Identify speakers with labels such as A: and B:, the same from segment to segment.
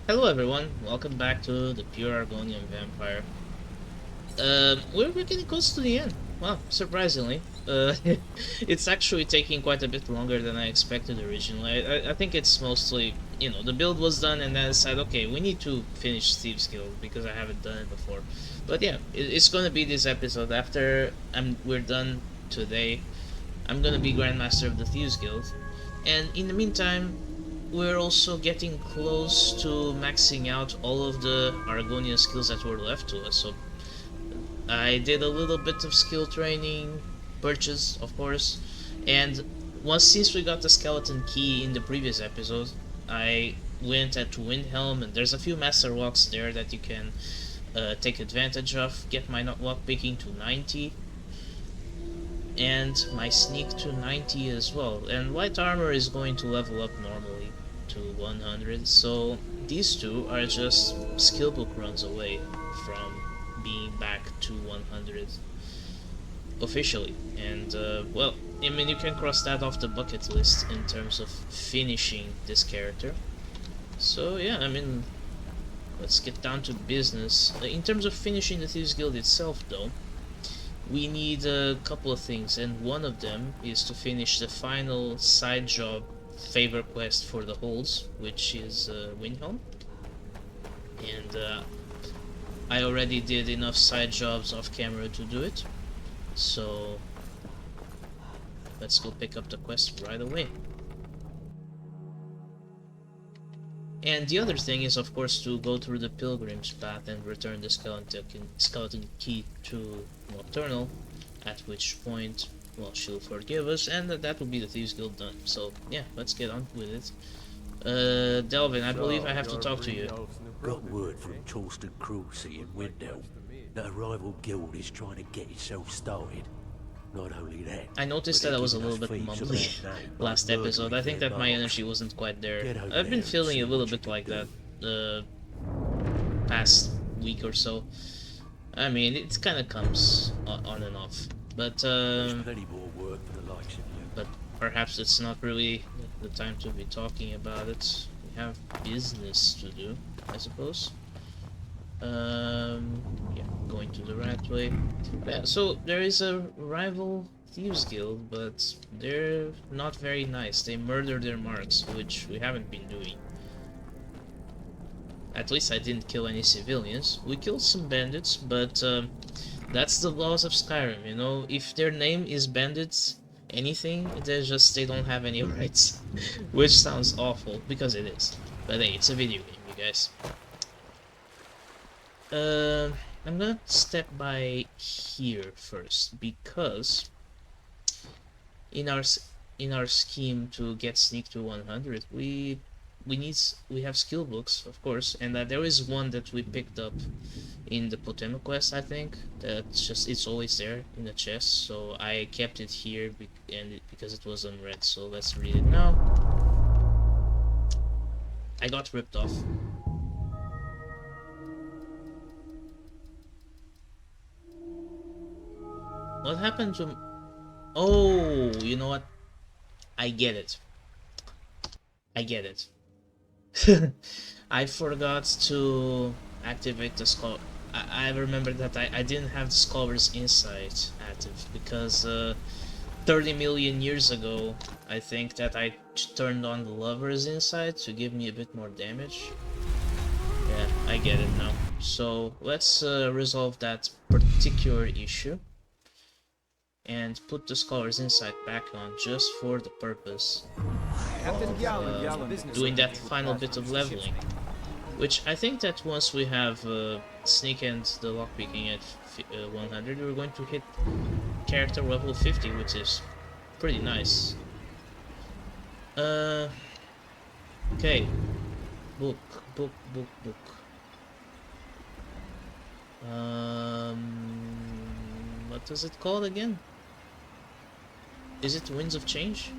A: Hello everyone, welcome back to the Pure Argonian Vampire. We're getting close to the end. Wow, surprisingly. It's actually taking quite a bit longer than I expected originally. I think it's mostly, the build was done and then I decided, okay, we need to finish Steve's Guild because I haven't done it before. But yeah, it's gonna be this episode. After we're done today, I'm gonna be Grandmaster of the Thieves Guild. And in the meantime, we're also getting close to maxing out all of the Argonian skills that were left to us. So I did a little bit of skill training, purchase, of course, and since we got the skeleton key in the previous episode, I went at Windhelm, and there's a few master walks there that you can take advantage of. Get my lockpicking to 90, and my sneak to 90 as well. And light armor is going to level up normally to 100, so these two are just skill book runs away from being back to 100 officially. And well, I mean, you can cross that off the bucket list in terms of finishing this character. So yeah, I mean, let's get down to business. In terms of finishing the Thieves Guild itself though, we need a couple of things, and one of them is to finish the final side job favor quest for the holds, which is Windhelm. And I already did enough side jobs off camera to do it, so let's go pick up the quest right away. And the other thing is, of course, to go through the Pilgrim's Path and return the skeleton key to Nocturnal, at which point, well, she'll forgive us, and that will be the Thieves Guild done. So, yeah, let's get on with it. Delvin, I believe I have to talk to you.
B: Got word from Torsten Cruelty in Windhelm that a rival guild is trying to get itself started. Not only that,
A: I noticed that I was a little bit mumbly last episode. I think that my energy wasn't quite there. I've been feeling a little bit like that the past week or so. I mean, it kind of comes on and off, but
B: plenty more work for the likes of you.
A: but perhaps it's not really the time to be talking about it. We have business to do, I suppose. Yeah, going to the right way. Yeah, so there is a rival thieves guild, but they're not very nice. They murder their marks, which we haven't been doing. At least I didn't kill any civilians. We killed some bandits, but that's the laws of Skyrim, you know? If their name is bandits, anything, they don't have any rights. Which sounds awful, because it is. But hey, it's a video game, you guys. I'm gonna step by here first, because in our scheme to get sneak to 100, we have skill books, of course, and there is one that we picked up in the Potema quest, I think. It's always there in the chest, so I kept it here because it was unread. So let's read it now. I got ripped off. What happened to... Oh, you know what? I get it. I get it. I forgot to activate the skull. I remember that I didn't have the Scholar's Insight active because 30 million years ago, I think that I turned on the Lover's Insight to give me a bit more damage. Yeah, I get it now. So let's resolve that particular issue and put the Scholar's Insight back on just for the purpose of doing that final bit of leveling. Which I think that once we have Sneak and the lockpicking at 100, we're going to hit character level 50, which is pretty nice. Okay. Book. What is it called again? Is it Winds of Change?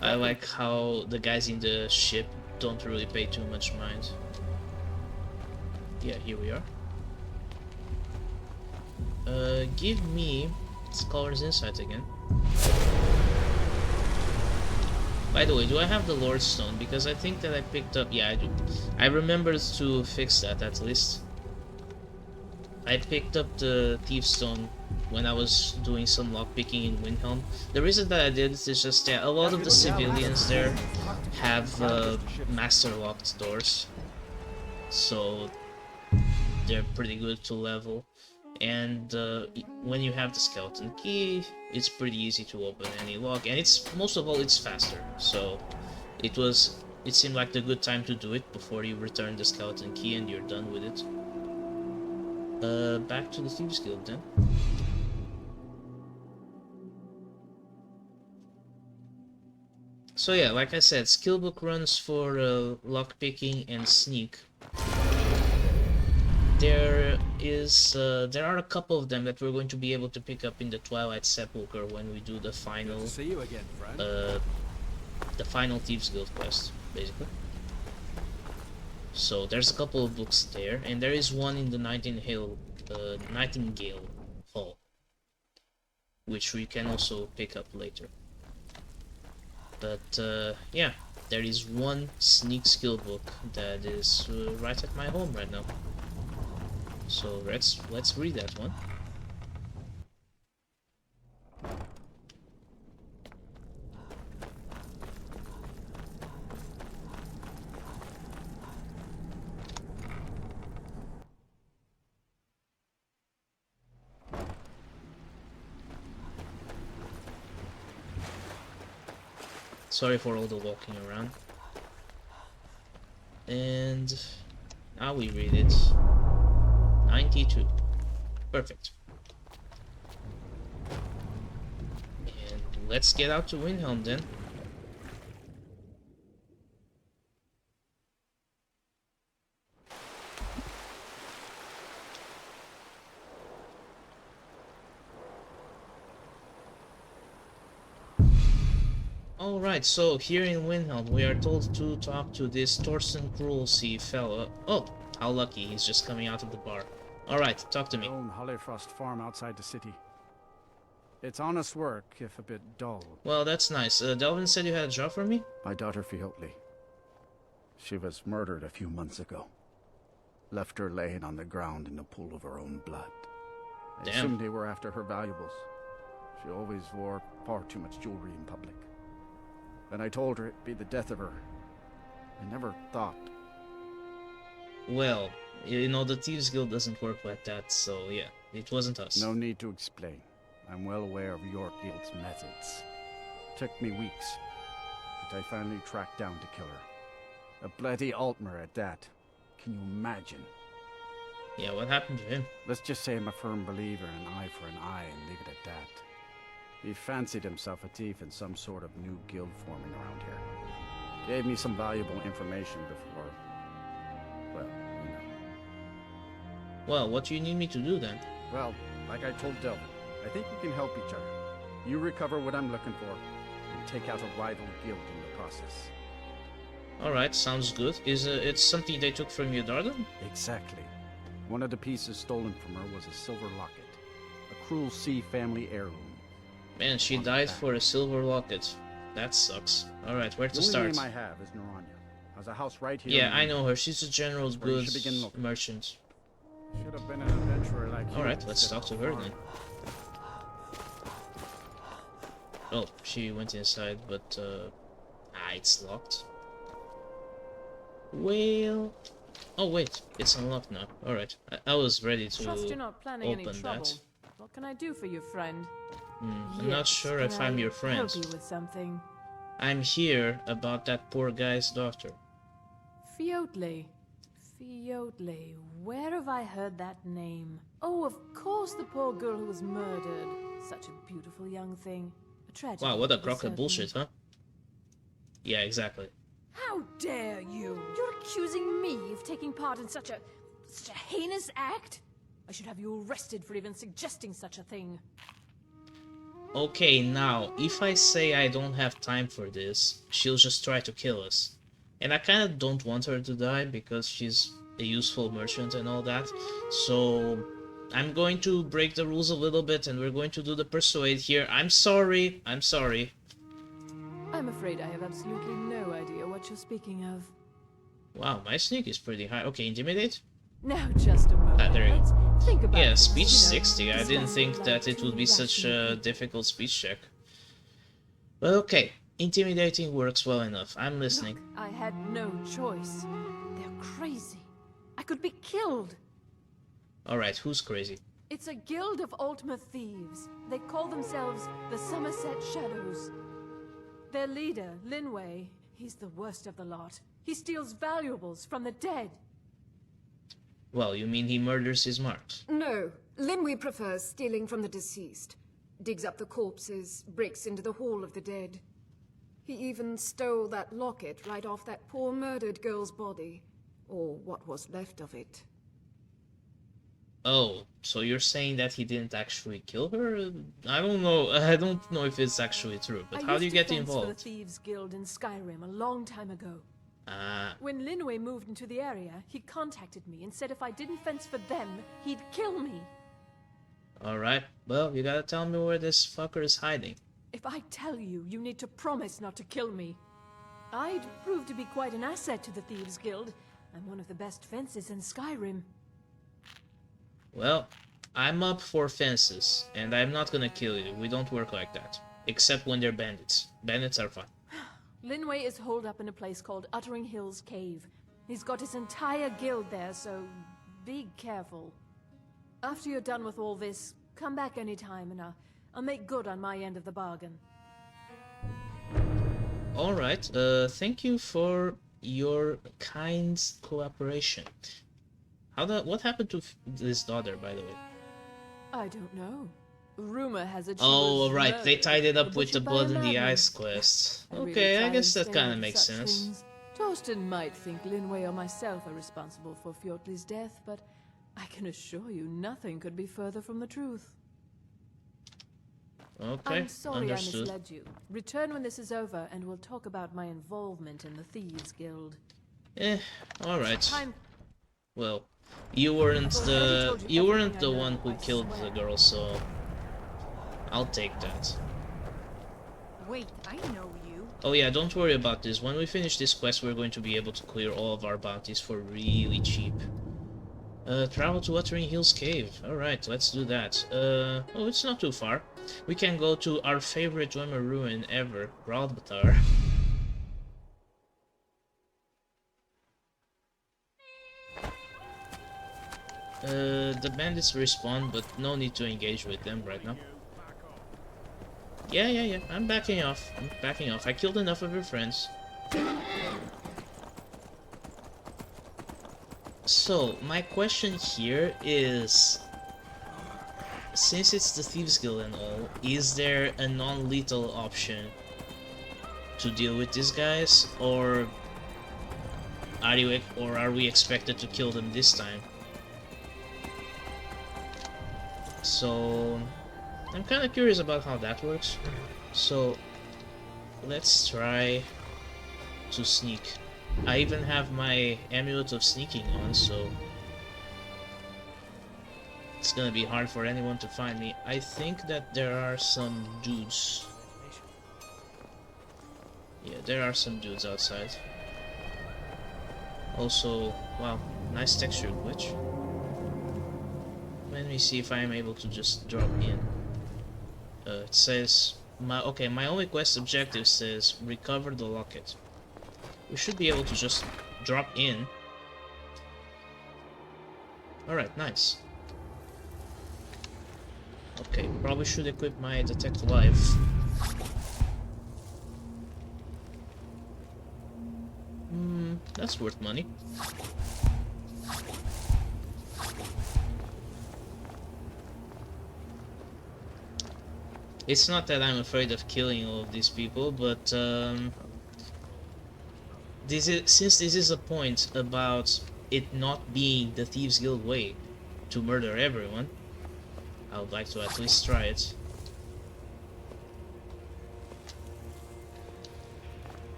A: I like how the guys in the ship don't really pay too much mind. Yeah, here we are. Give me Scholar's Insight again. By the way, do I have the Lord Stone? Because I think that I picked up... Yeah, I do. I remembered to fix that, at least. I picked up the Thief Stone when I was doing some lockpicking in Windhelm. The reason that I did is just that a lot of the civilians there have master-locked doors. So they're pretty good to level. And when you have the skeleton key, it's pretty easy to open any lock, and it's most of all it's faster. So it seemed like the good time to do it before you return the skeleton key and you're done with it. Back to the Thieves Guild then. So yeah, like I said, skillbook runs for lockpicking and sneak. There are a couple of them that we're going to be able to pick up in the Twilight Sepulchre when we do the final, the final Thieves Guild quest, basically. So there's a couple of books there, and there is one in the Nightingale Hall, which we can also pick up later. But yeah, there is one sneak skill book that is right at my home right now. So let's read that one. Sorry for all the walking around. And now we read it. 92. Perfect. And let's get out to Windhelm then. Alright, so here in Windhelm we are told to talk to this Thorsten Cruelsea fella. Oh, how lucky, he's just coming out of the bar. Alright, talk to me.
C: I own Hollyfrost farm outside the city. It's honest work, if a bit dull.
A: Well, that's nice. Delvin said you had a job for me?
C: My daughter Fiotli. She was murdered a few months ago. Left her laying on the ground in a pool of her own blood. I assumed they were after her valuables. She always wore far too much jewelry in public. Then I told her it'd be the death of her. I never thought.
A: Well, you know, the Thieves Guild doesn't work like that, so yeah, it wasn't us.
C: No need to explain. I'm well aware of your guild's methods. Took me weeks, but I finally tracked down to kill her. A bloody Altmer at that. Can you imagine?
A: Yeah, what happened to him?
C: Let's just say I'm a firm believer in an eye for an eye and leave it at that. He fancied himself a thief in some sort of new guild forming around here. Gave me some valuable information before... well, you know.
A: Well, what do you need me to do then?
C: Well, like I told Delvin, I think we can help each other. You recover what I'm looking for, and take out a rival guild in the process.
A: Alright, sounds good. Is it something they took from your daughter?
C: Exactly. One of the pieces stolen from her was a silver locket. A Cruelsea family heirloom.
A: Man, she died for a silver locket. That sucks. Alright, where to start?
C: The only name I have is Noranya. Has a house right here.
A: Yeah, I know her. She's a general goods merchant.
C: Should have been an adventurer like you.
A: Alright, let's talk to her then. Oh, she went inside, but it's locked. Well, oh wait, it's unlocked now. Alright, I was ready to
D: Trust you're not planning any
A: open
D: trouble.
A: that.
D: What can I do for you, friend?
A: I'm not sure if I'm your friend.
D: Help you with something.
A: I'm here about that poor guy's daughter.
D: Fiotli. Fiotli. Where have I heard that name? Oh, of course, the poor girl who was murdered. Such a beautiful young thing. A tragedy.
A: Wow, what a crock of bullshit, huh? Yeah, exactly.
D: How dare you? You're accusing me of taking part in such a heinous act? I should have you arrested for even suggesting such a thing.
A: Okay, now, if I say I don't have time for this, she'll just try to kill us. And I kinda don't want her to die, because she's a useful merchant and all that. So, I'm going to break the rules a little bit, and we're going to do the persuade here. I'm sorry, I'm sorry.
D: I'm afraid I have absolutely no idea what you're speaking of.
A: Wow, my sneak is pretty high. Okay, intimidate?
D: Now, just a moment.
A: There you
D: Let's think about
A: Yeah,
D: this,
A: speech
D: you know,
A: 60. I didn't
D: discuss
A: think
D: like
A: that it
D: two
A: would be such
D: rational
A: a
D: people.
A: difficult speech check. But okay, intimidating works well enough. I'm listening.
D: Look, I had no choice. They're crazy. I could be killed.
A: Alright, who's crazy?
D: It's a guild of Ultima thieves. They call themselves the Somerset Shadows. Their leader, Linway, he's the worst of the lot. He steals valuables from the dead.
A: Well, you mean he murders his marks?
E: No, Linway prefers stealing from the deceased. Digs up the corpses, breaks into the Hall of the Dead. He even stole that locket right off that poor murdered girl's body. Or what was left of it.
A: Oh, so you're saying that he didn't actually kill her? I don't know. I don't know if it's actually true, but how do you get
D: I used to fence for the
A: involved?
D: Thieves Guild in Skyrim a long time ago.
A: Ah,
D: When Linway moved into the area, he contacted me and said if I didn't fence for them, he'd kill me.
A: alright. Well, you gotta tell me where this fucker is hiding.
D: If I tell you, you need to promise not to kill me. I'd prove to be quite an asset to the Thieves Guild. I'm one of the best fencers in Skyrim.
A: Well, I'm up for fences, and I'm not gonna kill you. We don't work like that. Except when they're bandits. Bandits are fine.
D: Linway is holed up in a place called Uttering Hills Cave. He's got his entire guild there, so be careful. After you're done with all this, come back anytime and I'll make good on my end of the bargain.
A: Alright, thank you for your kind cooperation. What happened to this daughter, by the way?
D: I don't know. Rumor has it she
A: Oh,
D: was
A: right, they
D: murdered
A: tied it
D: or
A: up with the
D: butchered by
A: blood
D: a
A: in the
D: madman.
A: eyes quest.
D: I really
A: Okay,
D: try
A: I
D: and
A: guess that
D: stay
A: kind
D: out
A: of
D: of
A: makes
D: such
A: sense.
D: things. Torsten might think Linway or myself are responsible for Fjortli's death, but I can assure you nothing could be further from the truth.
A: Okay,
D: I'm sorry
A: understood.
D: I misled you. Return when this is over and we'll talk about my involvement in the Thieves Guild.
A: Alright.
D: Time.
A: Well, you weren't
D: Well, I already told you
A: you weren't
D: everything I
A: the
D: know,
A: one who
D: I
A: killed the
D: swear.
A: girl, so I'll take that.
F: Wait, I know you.
A: Oh yeah, don't worry about this. When we finish this quest, we're going to be able to clear all of our bounties for really cheap. Travel to Uttering Hills Cave. Alright, let's do that. Oh, it's not too far. We can go to our favorite Dwemer ruin ever, Graldbatar. The bandits respawn, but no need to engage with them right now. Yeah, I'm backing off. I killed enough of your friends. So, my question here is, since it's the Thieves Guild and all, is there a non-lethal option to deal with these guys, or are we expected to kill them this time? So, I'm kind of curious about how that works. So, let's try to sneak. I even have my amulet of sneaking on, so it's gonna be hard for anyone to find me. I think that there are some dudes. Yeah, there are some dudes outside. Also, wow, nice texture glitch. Let me see if I am able to just drop in. It says my only quest objective says recover the locket. We should be able to just drop in. Alright, nice. Okay, probably should equip my detect life. That's worth money. It's not that I'm afraid of killing all of these people, but since this is a point about it not being the Thieves Guild way to murder everyone, I would like to at least try it.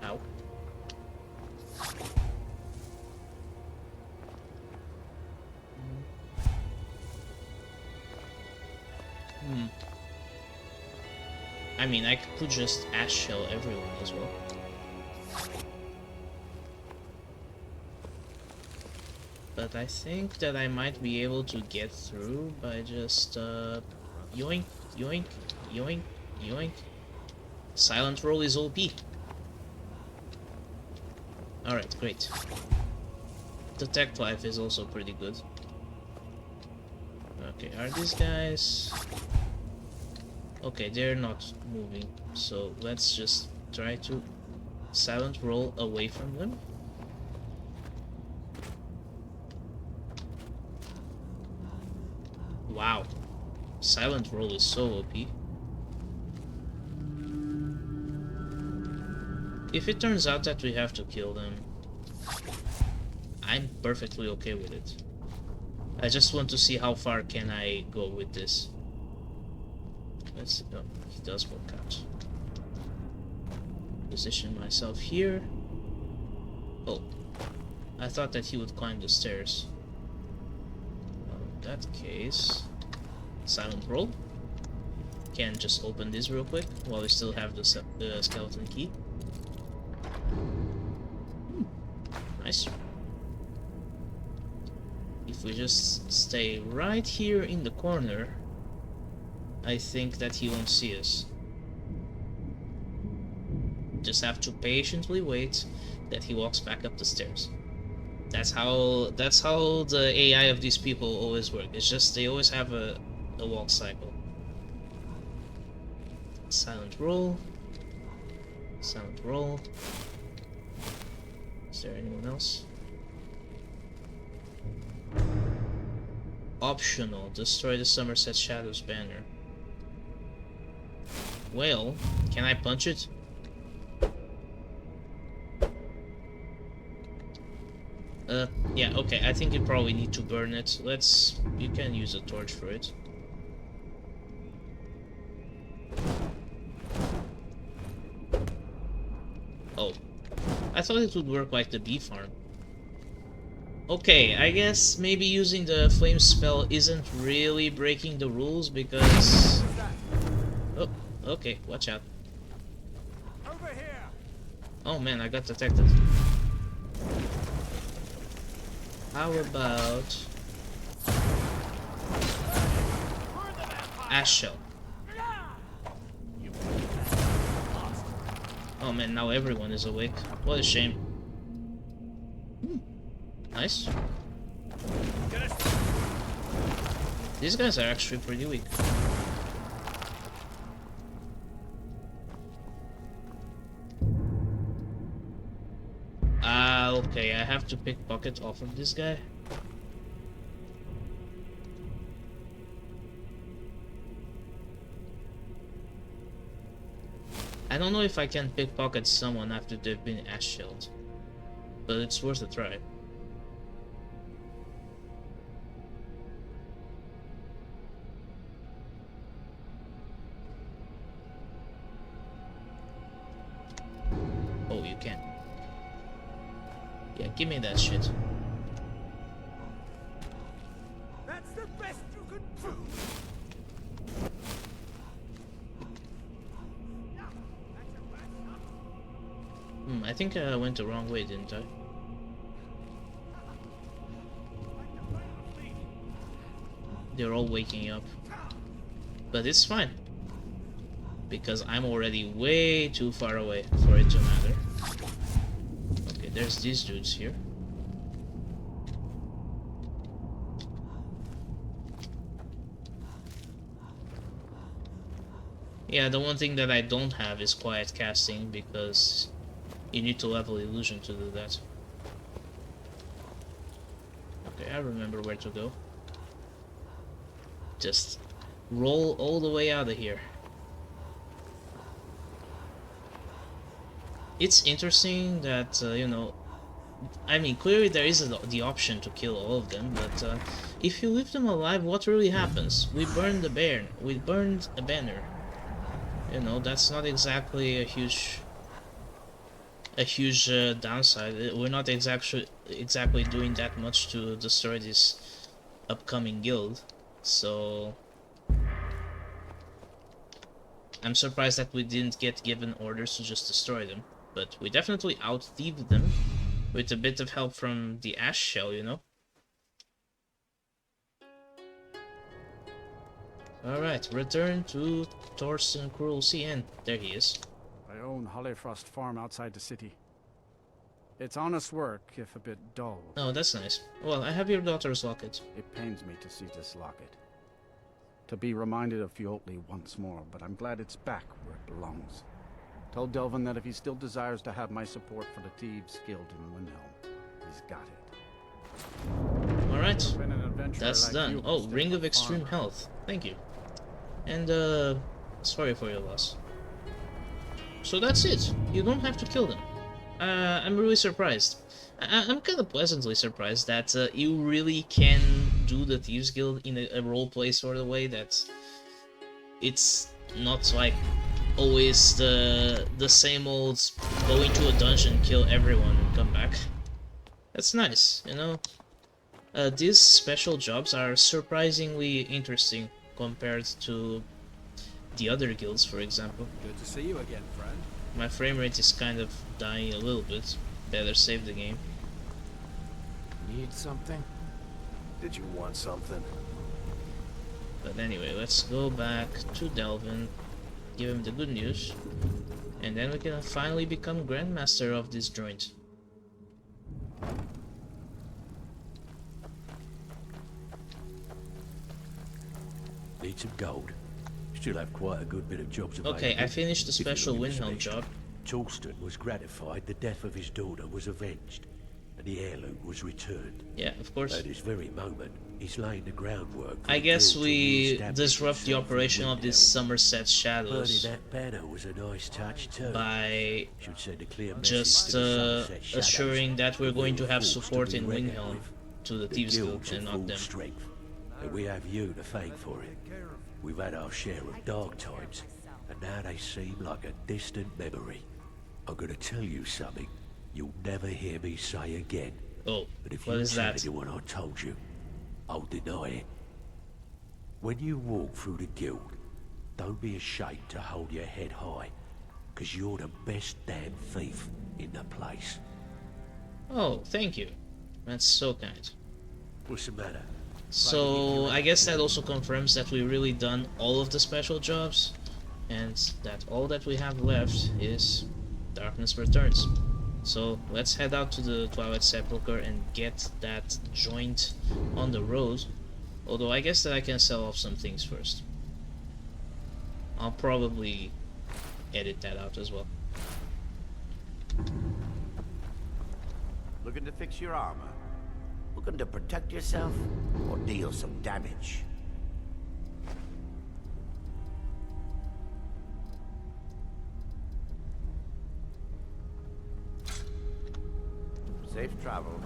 A: Ow. I mean, I could just ash shell everyone as well. But I think that I might be able to get through by just yoink, yoink, yoink, yoink. Silent roll is OP. Alright, great. Detect life is also pretty good. Okay, are these guys... Okay, they're not moving, so let's just try to silent roll away from them. Wow, silent roll is so OP. If it turns out that we have to kill them, I'm perfectly okay with it. I just want to see how far can I go with this. Let's see. Oh, he does work out. Position myself here. Oh, I thought that he would climb the stairs. Well, in that case, silent roll. Can just open this real quick while we still have the skeleton key. Nice. If we just stay right here in the corner, I think that he won't see us. Just have to patiently wait that he walks back up the stairs. That's how the AI of these people always work. It's just they always have a walk cycle. Silent roll. Silent roll. Is there anyone else? Optional. Destroy the Somerset Shadows banner. Well, can I punch it? Yeah, okay, I think you probably need to burn it. You can use a torch for it. Oh, I thought it would work like the bee farm. Okay, I guess maybe using the flame spell isn't really breaking the rules because... Oh, okay, watch out.
G: Over here.
A: Oh man, I got detected. How about... Ash shell. Oh man, now everyone is awake. What a shame. Nice. These guys are actually pretty weak. Okay, I have to pickpocket off of this guy. I don't know if I can pickpocket someone after they've been ash shelled, but it's worth a try. Oh, you can. Yeah, give me that shit.
G: That's the best you can do.
A: I think I went the wrong way, didn't I? They're all waking up. But it's fine. Because I'm already way too far away for it to matter. Okay, there's these dudes here. Yeah, the one thing that I don't have is quiet casting because you need to level illusion to do that. Okay, I remember where to go. Just roll all the way out of here. It's interesting that, you know, I mean, clearly there is the option to kill all of them, but if you leave them alive, what really happens? We burned the bear. We burned a banner. You know, that's not exactly a huge downside. We're not exactly doing that much to destroy this upcoming guild. So I'm surprised that we didn't get given orders to just destroy them, but we definitely out-thieved them with a bit of help from the ash shell, you know? Alright, return to Thorsten Cruel CN. There he is.
C: I own Hollyfrost Farm outside the city. It's honest work, if a bit dull.
A: Oh, that's nice. Well, I have your daughter's locket.
C: It pains me to see this locket. To be reminded of Fiotli once more, but I'm glad it's back where it belongs. Told Delvin that if he still desires to have my support for the Thieves Guild in Windhelm, he's got it.
A: Alright,
C: Been an adventurer
A: that's
C: like
A: done.
C: you,
A: Oh,
C: stay
A: Ring
C: on
A: of Extreme
C: farm.
A: Health. Thank you. And, sorry for your loss. So that's it. You don't have to kill them. I'm really surprised. I'm kind of pleasantly surprised that you really can do the Thieves Guild in a roleplay sort of way, that it's not like always the same old go into a dungeon, kill everyone, and come back. That's nice, you know? These special jobs are surprisingly interesting compared to the other guilds, for example.
G: Good to see you again, friend.
A: My frame rate is kind of dying a little bit. Better save the game.
G: Need something? Did you want something?
A: But anyway, let's go back to Delvin, give him the good news, and then we can finally become Grandmaster of this joint.
B: Need some gold. Still have quite a good bit of jobs available.
A: Okay, I finished the
B: If you
A: special
B: give us
A: Windhelm
B: an
A: job.
B: Charleston was gratified the death of his daughter was avenged, and the heirloom was returned.
A: Yeah, of course.
B: At this very moment, he's laying the groundwork for
A: I
B: the
A: guess
B: guild to
A: we
B: re-establish
A: disrupt the
B: itself in
A: operation of these
B: Windhelm.
A: Somerset
B: Burning
A: Shadows
B: that banner was a nice touch too.
A: by
B: Should send a clear message
A: just
B: to the Somerset Shadows
A: assuring that we're going to have
B: forced
A: support
B: be
A: in
B: reckoned
A: Windhelm
B: with.
A: to the
B: The
A: Thieves Guild
B: guild's
A: and
B: at
A: not
B: full
A: them.
B: strength, and we have you to thank for it. We've had our share of dark times, and now they seem like a distant memory. I'm gonna tell you something you'll never hear me say again.
A: Oh,
B: But if
A: what
B: you
A: is
B: tell
A: that?
B: anyone I told you, I'll deny it. When you walk through the guild, don't be ashamed to hold your head high, because you're the best damn thief in the place.
A: Oh, thank you. That's so kind.
B: What's the matter?
A: So I guess that also confirms that we really done all of the special jobs, and that all that we have left is Darkness Returns. So let's head out to the Twilight Sepulchre and get that joint on the road. Although I guess that I can sell off some things first. I'll probably edit that out as well.
H: Looking to fix your armor? Looking to protect yourself or deal some damage? Safe travels.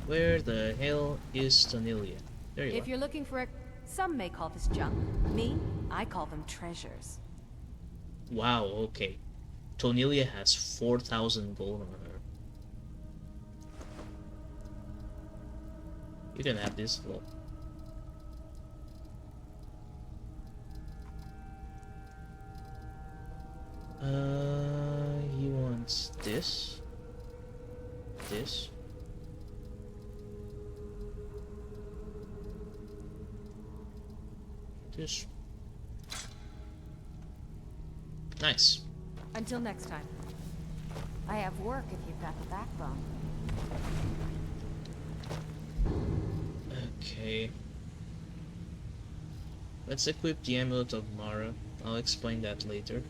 A: Where the hell is Tonilia? There you
F: If
A: are.
F: you're looking for a... Some may call this junk. Me, I call them treasures.
A: Wow, okay. Tonilia has 4,000 gold on her. You can have this. Well, he wants this. This. This. Nice.
F: Until next time. I have work if you've got the backbone.
A: Okay. Let's equip the Amulet of Mara. I'll explain that later.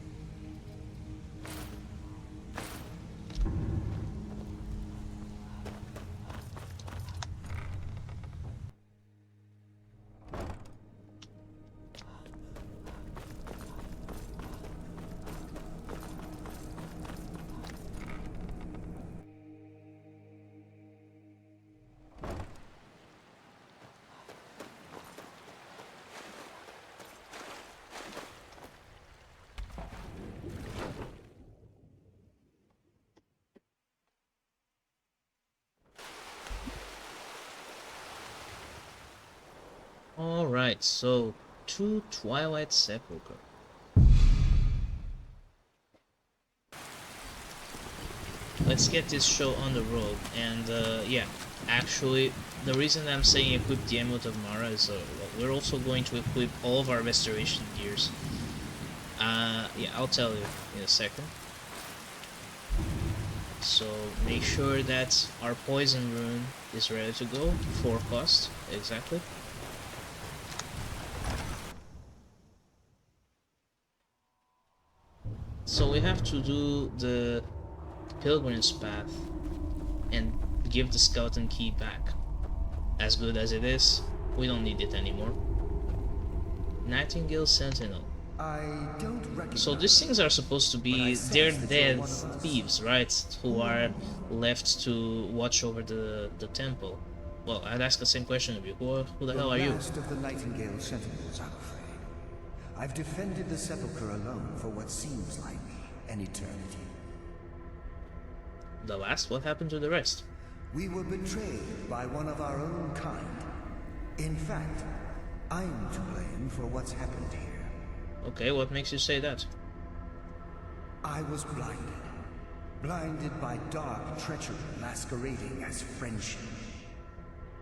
A: Alright, so to Twilight Sepulchre. Let's get this show on the road, and yeah, actually, the reason I'm saying equip the Amulet of Mara is we're also going to equip all of our restoration gears. Yeah, I'll tell you in a second. So make sure that our poison rune is ready to go, 4 cost, exactly. So we have to do the Pilgrim's Path and give the skeleton key back. As good as it is, we don't need it anymore. Nightingale Sentinel. So these things are supposed to be, they're dead thieves, right? Who are left to watch over the temple. Well, I'd ask the same question of you. Who the hell are you?
I: Last of the Nightingale Sentinels, I'm afraid. I've defended the sepulchre alone for what seems like an eternity.
A: The last? What happened to the rest?
I: We were betrayed by one of our own kind. In fact, I'm to blame for what's happened here.
A: Okay, what makes you say that?
I: I was blinded. Blinded by dark treachery masquerading as friendship.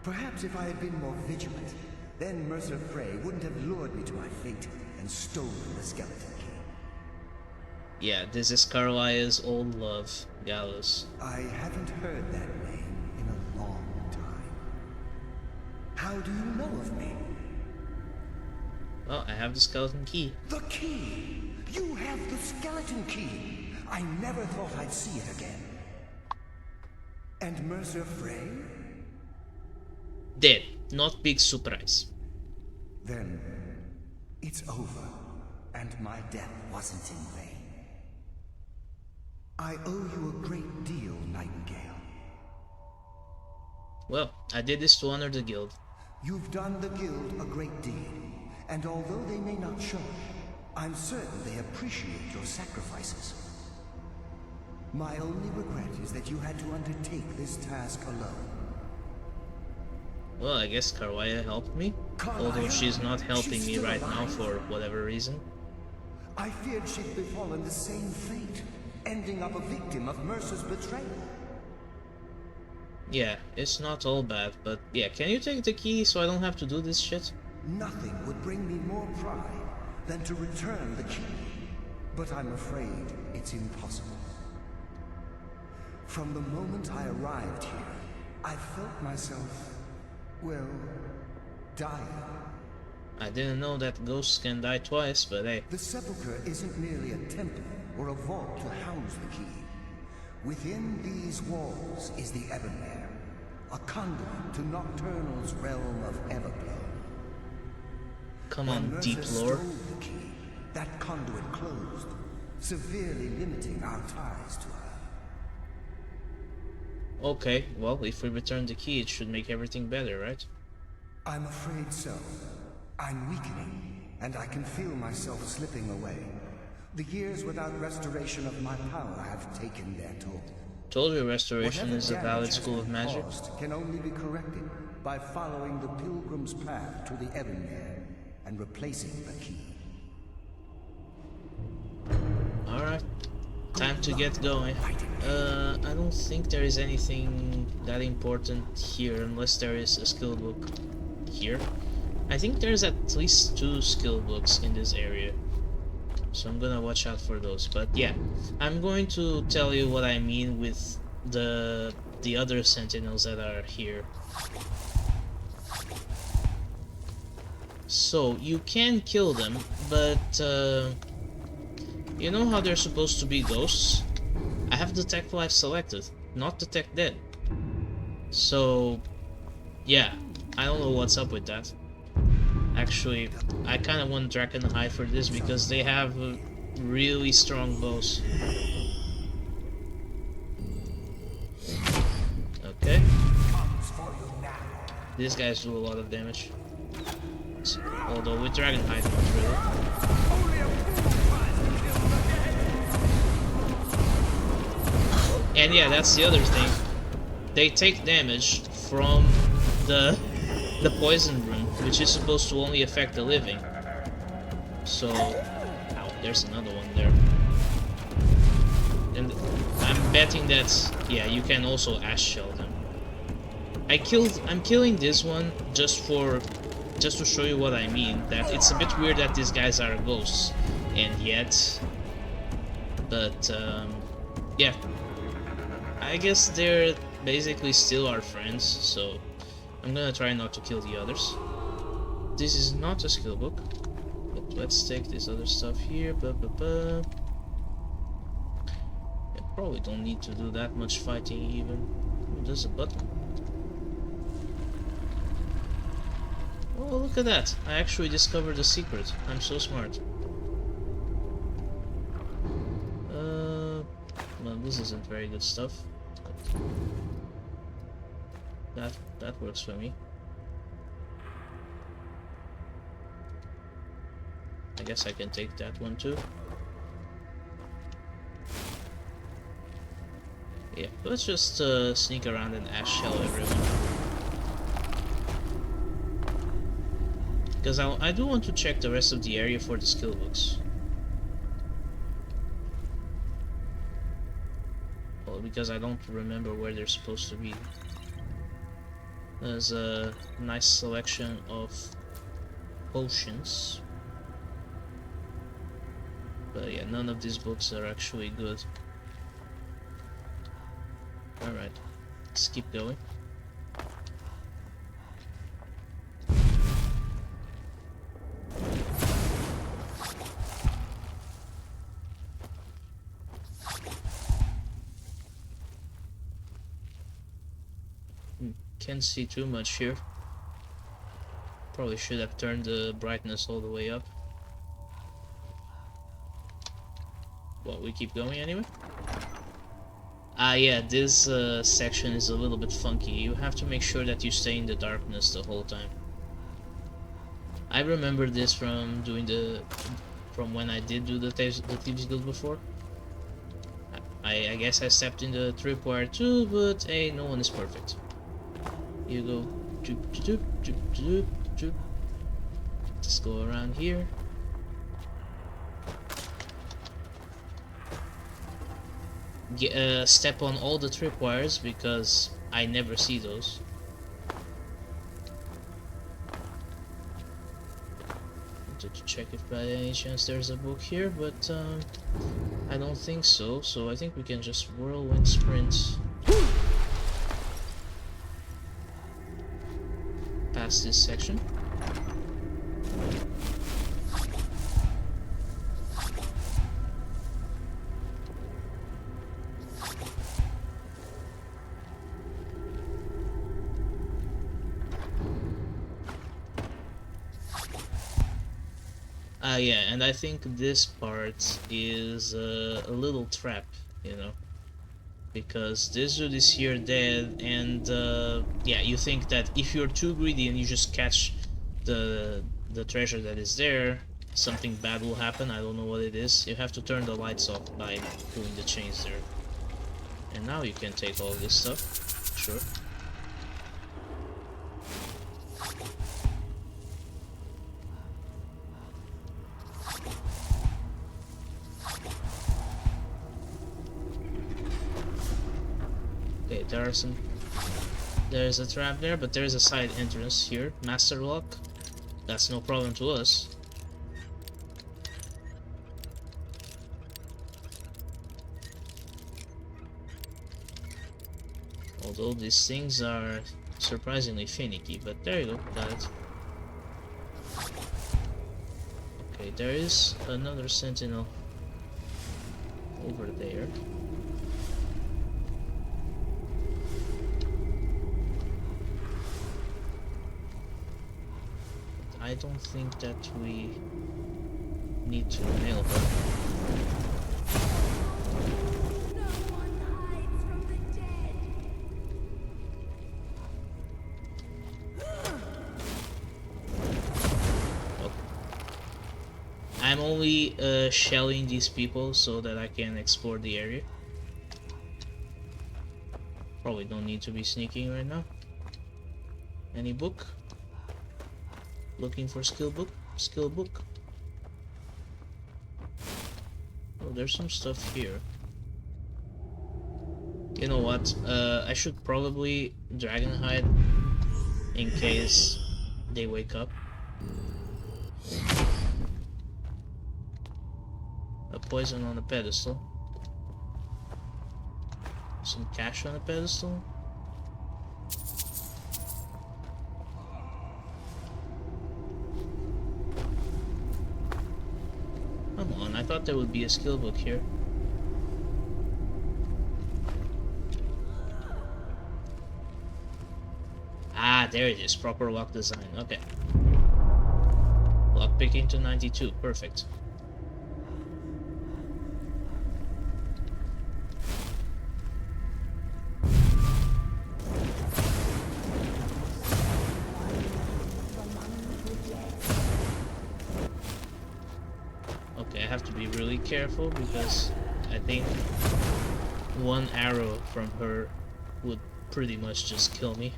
I: Perhaps if I had been more vigilant, then Mercer Frey wouldn't have lured me to my fate and stolen the skeleton key.
A: Yeah, this is Carlia's old love, Gallows.
I: I haven't heard that name in a long time. How do you know of me?
A: Well, I have the skeleton key.
I: The key! You have the skeleton key! I never thought I'd see it again. And Mercer Frey?
A: Dead. Not big surprise.
I: Then it's over, and my death wasn't in vain. I owe you a great deal, Nightingale.
A: Well, I did this to honor the guild.
I: You've done the guild a great deed, and although they may not show it, I'm certain they appreciate your sacrifices. My only regret is that you had to undertake this task alone.
A: Well, I guess Carlia helped me, although she's not helping me right now for whatever reason.
I: I feared she'd befallen the same fate, ending up a victim of Mercer's betrayal.
A: Yeah, it's not all bad, but yeah, can you take the key so I don't have to do this shit?
I: Nothing would bring me more pride than to return the key, but I'm afraid it's impossible. From the moment I arrived here, I felt myself, well, dying.
A: I didn't know that ghosts can die twice, but hey.
I: The sepulchre isn't merely a temple or a vault to house the key. Within these walls is the Ebonmere, a conduit to Nocturnal's realm of Everglow.
A: Come on,
I: When
A: deep
I: Mercer
A: lore.
I: stole the key, that conduit closed, severely limiting our ties to her.
A: Okay, well, if we return the key, it should make everything better, right?
I: I'm afraid so. I'm weakening, and I can feel myself slipping away. The years without restoration of my power have taken their toll.
A: Told you restoration
I: Whatever
A: is a
I: damage
A: valid
I: has
A: school of
I: been
A: magic.
I: caused can only be corrected by following the pilgrim's path to the Ebonmere and replacing the key.
A: Alright, time to get going. I don't think there is anything that important here unless there is a skill book here. I think there's at least 2 skill books in this area, so I'm gonna watch out for those. But yeah, I'm going to tell you what I mean with the other sentinels that are here. So you can kill them, but you know how they're supposed to be ghosts? I have detect life selected, not detect dead. So yeah, I don't know what's up with that. Actually, I kind of want Drakenhide for this because they have really strong bows. Okay. These guys do a lot of damage. Although with Drakenhide, not really. And yeah, that's the other thing. They take damage from the poison rune, which is supposed to only affect the living. So, ow, there's another one there. And I'm betting that, yeah, you can also ash shell them. I'm killing this one just to show you what I mean. That it's a bit weird that these guys are ghosts, and yet, but yeah, I guess they're basically still our friends. So I'm gonna try not to kill the others. This is not a skill book, but let's take this other stuff here. Yeah, probably don't need to do that much fighting even. Oh, there's a button. Oh, look at that. I actually discovered a secret. I'm so smart. Well, this isn't very good stuff. That works for me. I guess I can take that one too. Yeah, let's just sneak around and ash shell everyone. Because I do want to check the rest of the area for the skill books. Well, because I don't remember where they're supposed to be. There's a nice selection of potions. But yeah, none of these books are actually good. Alright, let's keep going. Can't see too much here. Probably should have turned the brightness all the way up. Well, we keep going anyway. Yeah, this section is a little bit funky. You have to make sure that you stay in the darkness the whole time. I remember this from from when I did do the Thieves Guild before. I guess I stepped in the tripwire too, but hey, no one is perfect. You go doop doop doop doop doop. Just go around here. Step on all the tripwires because I never see those. Wanted to check if by any chance there's a book here, but I don't think so. So I think we can just whirlwind sprint past this section. Yeah, and I think this part is a little trap, you know, because this dude is here dead, and yeah, you think that if you're too greedy and you just catch the treasure that is there, something bad will happen. I don't know what it is. You have to turn the lights off by pulling the chains there. And now you can take all this stuff, sure. Okay, there's a trap there, but there's a side entrance here. Master lock. That's no problem to us. Although these things are surprisingly finicky, but there you go, got it. Okay, there is another sentinel over there. I don't think that we need to nail her. Okay. I'm only shelling these people so that I can explore the area. Probably don't need to be sneaking right now. Any book? Looking for skill book. Skill book. Oh, there's some stuff here. You know what? I should probably dragon hide in case they wake up. A poison on a pedestal. Some cash on a pedestal. Come on, I thought there would be a skill book here. Ah, there it is. Proper lock design. Okay. Lockpicking to 92. Perfect. Okay, I have to be really careful because I think one arrow from her would pretty much just kill me.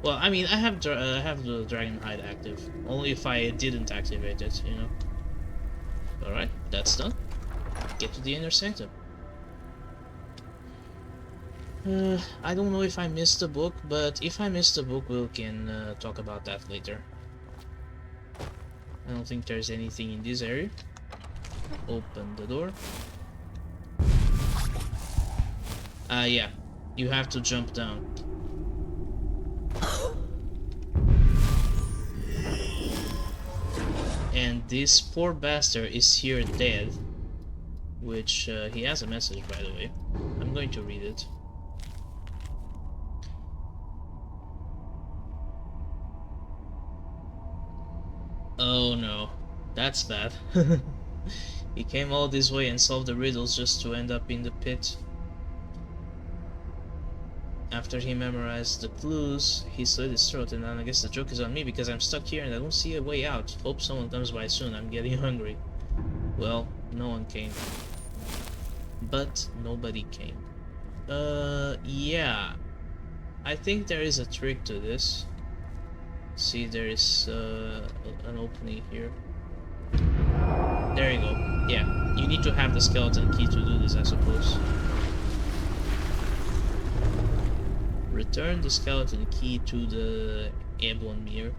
A: Well, I mean, I have the dragon hide active. Only if I didn't activate it, you know. Alright, that's done. Get to the inner sanctum. I don't know if I missed the book, but if I missed the book, we can talk about that later. I don't think there's anything in this area. Open the door. Yeah. You have to jump down. And this poor bastard is here dead. Which, he has a message, by the way. I'm going to read it. Oh no. That's bad. He came all this way and solved the riddles just to end up in the pit. After he memorized the clues, he slit his throat, and then I guess the joke is on me because I'm stuck here and I don't see a way out. Hope someone comes by soon, I'm getting hungry. Well, no one came. But nobody came. Yeah. I think there is a trick to this. See, there is an opening here. There you go. Yeah, you need to have the skeleton key to do this, I suppose. Return the skeleton key to the Ebon mirror.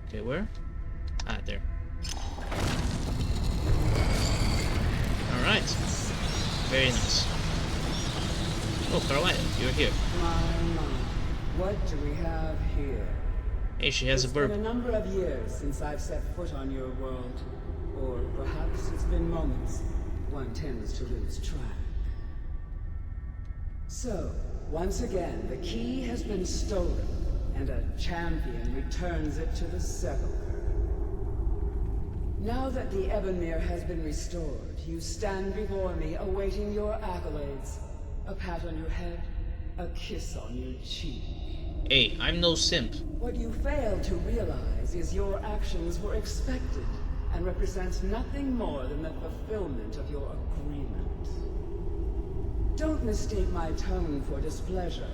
A: Okay, where? Ah, there. Alright. Very nice. Oh, Carolina, you're here.
J: What do we have here?
A: Hey, she has a burp.
J: It's been a number of years since I've set foot on your world. Or perhaps it's been moments. One tends to lose track. So, once again, the key has been stolen, and a champion returns it to the sepulchre. Now that the Ebonmere has been restored, you stand before me awaiting your accolades. A pat on your head, a kiss on your cheek.
A: Hey, I'm no simp.
J: What you fail to realize is your actions were expected and represent nothing more than the fulfillment of your agreement. Don't mistake my tone for displeasure.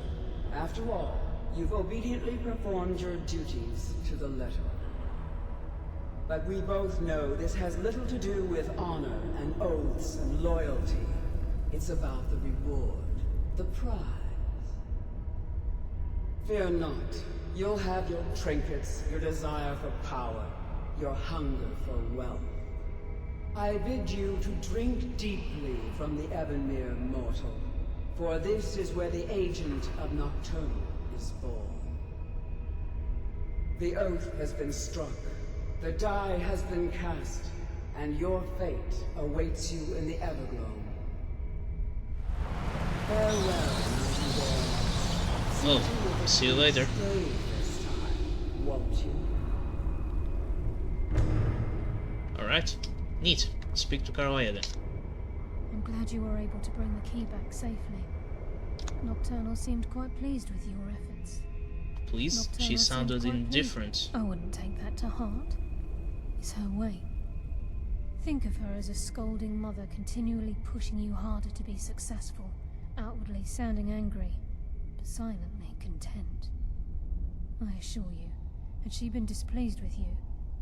J: After all, you've obediently performed your duties to the letter. But we both know this has little to do with honor and oaths and loyalty. It's about the reward, the prize. Fear not. You'll have your trinkets, your desire for power, your hunger for wealth. I bid you to drink deeply from the Ebonmere mortal, for this is where the agent of Nocturnal is born. The oath has been struck, the die has been cast, and your fate awaits you in the Evergloam. Farewell, Nightingale.
A: Oh, see you later.
J: Stay this time, won't you?
A: Alright, neat. Speak to Carolina then.
K: I'm glad you were able to bring the key back safely. Nocturnal seemed quite pleased with your efforts.
A: Please?
K: Nocturnal
A: She sounded
K: seemed quite
A: indifferent.
K: pleased. I wouldn't take that to heart. It's her way. Think of her as a scolding mother continually pushing you harder to be successful, outwardly sounding angry, but silently content. I assure you, Had she been displeased with you,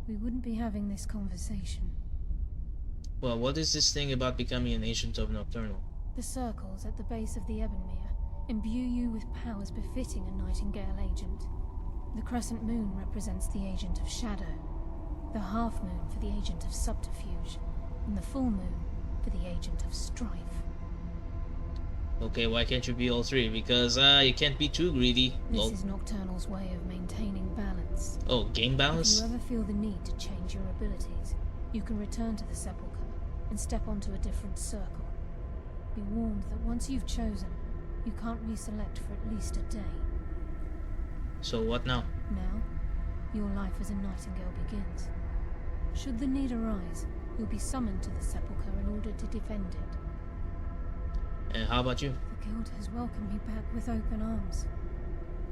K: we wouldn't be having this conversation.
A: Well, what is this thing about becoming an agent of Nocturnal?
K: The circles at the base of the Ebonmere imbue you with powers befitting a Nightingale agent. The crescent moon represents the agent of shadow, the half moon for the agent of subterfuge, and the full moon for the agent of strife.
A: Okay, why can't you be all three? Because you can't be too greedy.
K: This is Nocturnal's way of maintaining balance.
A: Oh, game balance?
K: If you ever feel the need to change your abilities, you can return to the Sepulchre and step onto a different circle. Be warned that once you've chosen, you can't reselect for at least a day.
A: So what now?
K: Now, your life as a Nightingale begins. Should the need arise, you'll be summoned to the Sepulchre in order to defend it.
A: And how about you?
K: The Guild has welcomed me back with open arms.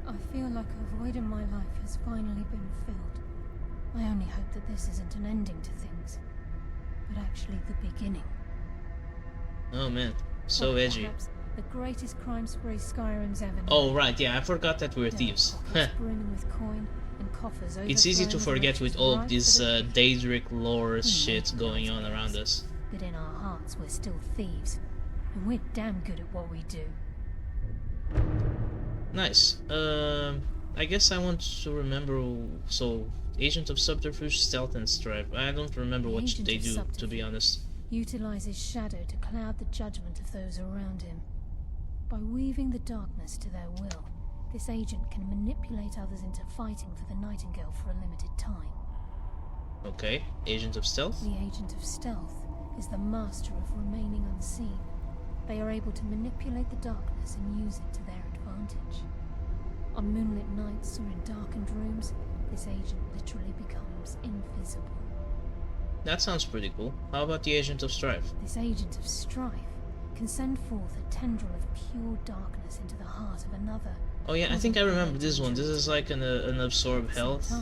K: I feel like a void in my life has finally been filled. I only hope that this isn't an ending to things, but actually the beginning.
A: Oh man, so
K: Or
A: edgy.
K: perhaps the greatest crime spree Skyrim's ever known.
A: Oh right, yeah, I forgot that we're
K: There are
A: thieves.
K: pockets brimming with coin and coffers
A: It's easy to
K: overflowing
A: forget with
K: riches
A: all of
K: ripe
A: this
K: for the taking.
A: Daedric lore shit going on around us.
K: But in our hearts, we're still thieves, and we're damn good at what we do.
A: Nice. I guess I want to remember. So, Agent of Subterfuge, Stealth, and Strife. I don't remember what
K: Agent
A: they
K: of
A: do, to be
K: Subterfuge
A: honest.
K: utilizes shadow to cloud the judgment of those around him. By weaving the darkness to their will, this agent can manipulate others into fighting for the Nightingale for a limited time.
A: Okay, Agent of Stealth.
K: The Agent of Stealth is the master of remaining unseen. They are able to manipulate the darkness and use it to their advantage. On moonlit nights or in darkened rooms, this agent literally becomes invisible.
A: That sounds pretty cool. How about the Agent of Strife?
K: This Agent of Strife can send forth a tendril of pure darkness into the heart of another.
A: Oh yeah, I think I remember this one. This is like an absorb health.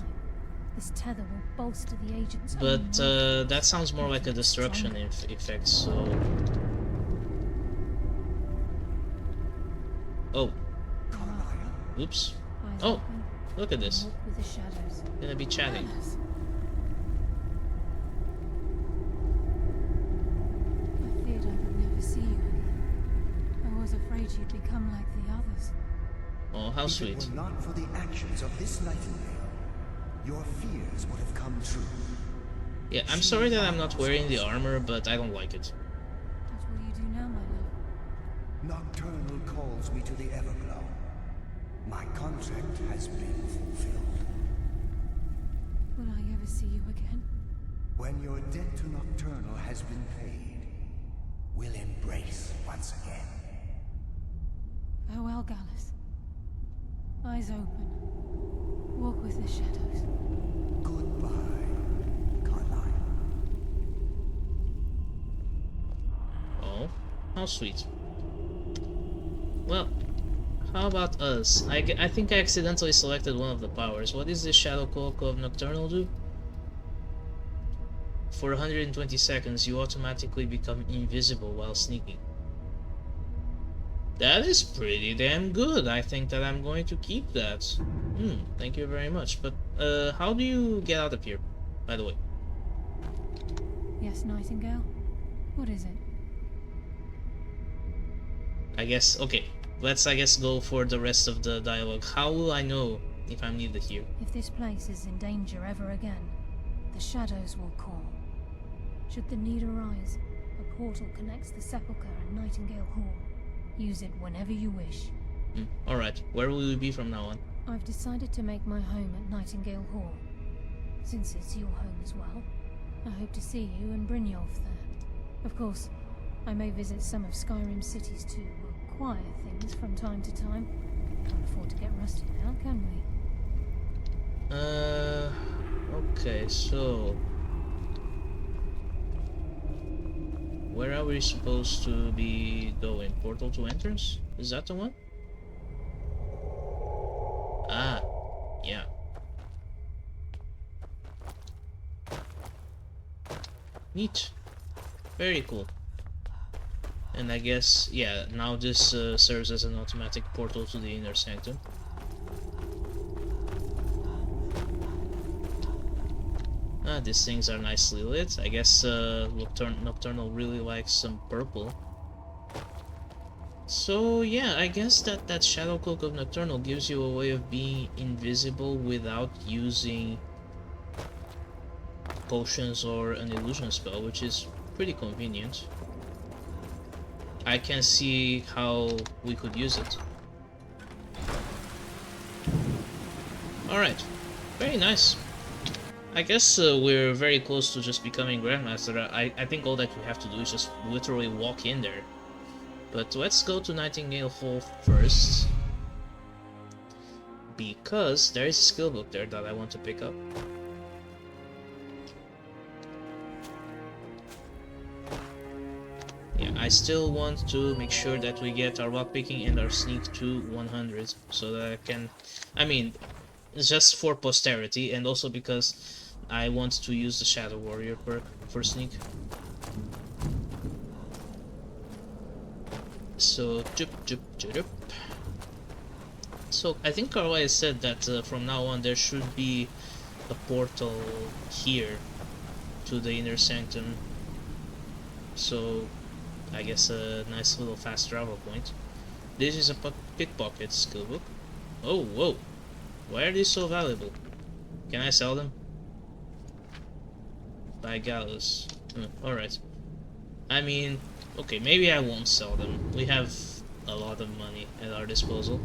K: This tether will bolster the agent's
A: But
K: own might.
A: that sounds more like a destruction effect, so... Oh. Oops.
K: Eyes
A: Oh,
K: open,
A: look at this.
K: walk with the shadows.
A: Gonna be chatting.
K: I feared I would never see you again. I was afraid you'd become like the others.
A: Oh, how
I: If
A: sweet.
I: it were not for the actions of this Nightingale, your fears would have come true.
A: Yeah, I'm sorry that I'm not wearing the armor, but I don't like it.
K: What will you do now, my love?
I: Nocturnal calls me to the Everglow. My contract has been fulfilled.
K: Will I ever see you again?
I: When your debt to Nocturnal has been paid, we'll embrace once again.
K: Farewell, Gallus. Eyes open. Walk with the shadows.
I: Goodbye, Carlyle.
A: Oh, how sweet. Well, how about us? I think I accidentally selected one of the powers. What does this Shadow Cloak of Nocturnal do? For 120 seconds, you automatically become invisible while sneaking. That is pretty damn good. I think that I'm going to keep that. Thank you very much. But, how do you get out of here, by the way?
K: Yes, Nightingale? What is it?
A: I guess, okay. Let's, I guess, go for the rest of the dialogue. How will I know if I'm needed here?
K: If this place is in danger ever again, the shadows will call. Should the need arise, a portal connects the Sepulchre and Nightingale Hall. Use it whenever you wish.
A: Alright, where will we be from now on?
K: I've decided to make my home at Nightingale Hall. Since it's your home as well, I hope to see you and Brynjolf there. Of course, I may visit some of Skyrim's cities to acquire things from time to time. Can't afford to get rusty now, can we?
A: Okay, so... where are we supposed to be going? Portal to entrance? Is that the one? Ah, yeah. Neat. Very cool. And I guess, yeah, now this serves as an automatic portal to the inner sanctum. Ah, these things are nicely lit. I guess Nocturnal really likes some purple. So yeah, I guess that Shadow Cloak of Nocturnal gives you a way of being invisible without using potions or an illusion spell, which is pretty convenient. I can see how we could use it. Alright, very nice. I guess we're very close to just becoming Grandmaster. I think all that we have to do is just literally walk in there. But let's go to Nightingale Hall first, because there is a skill book there that I want to pick up. Yeah, I still want to make sure that we get our lockpicking and our sneak to 100, so that I can... I mean, just for posterity, and also because I want to use the Shadow Warrior perk for sneak. So, so I think Carly has said that from now on there should be a portal here to the inner sanctum. So I guess a nice little fast travel point. This is a pickpocket skill book. Oh, whoa! Why are these so valuable? Can I sell them? By gallows. Alright. I mean, okay, maybe I won't sell them. We have a lot of money at our disposal.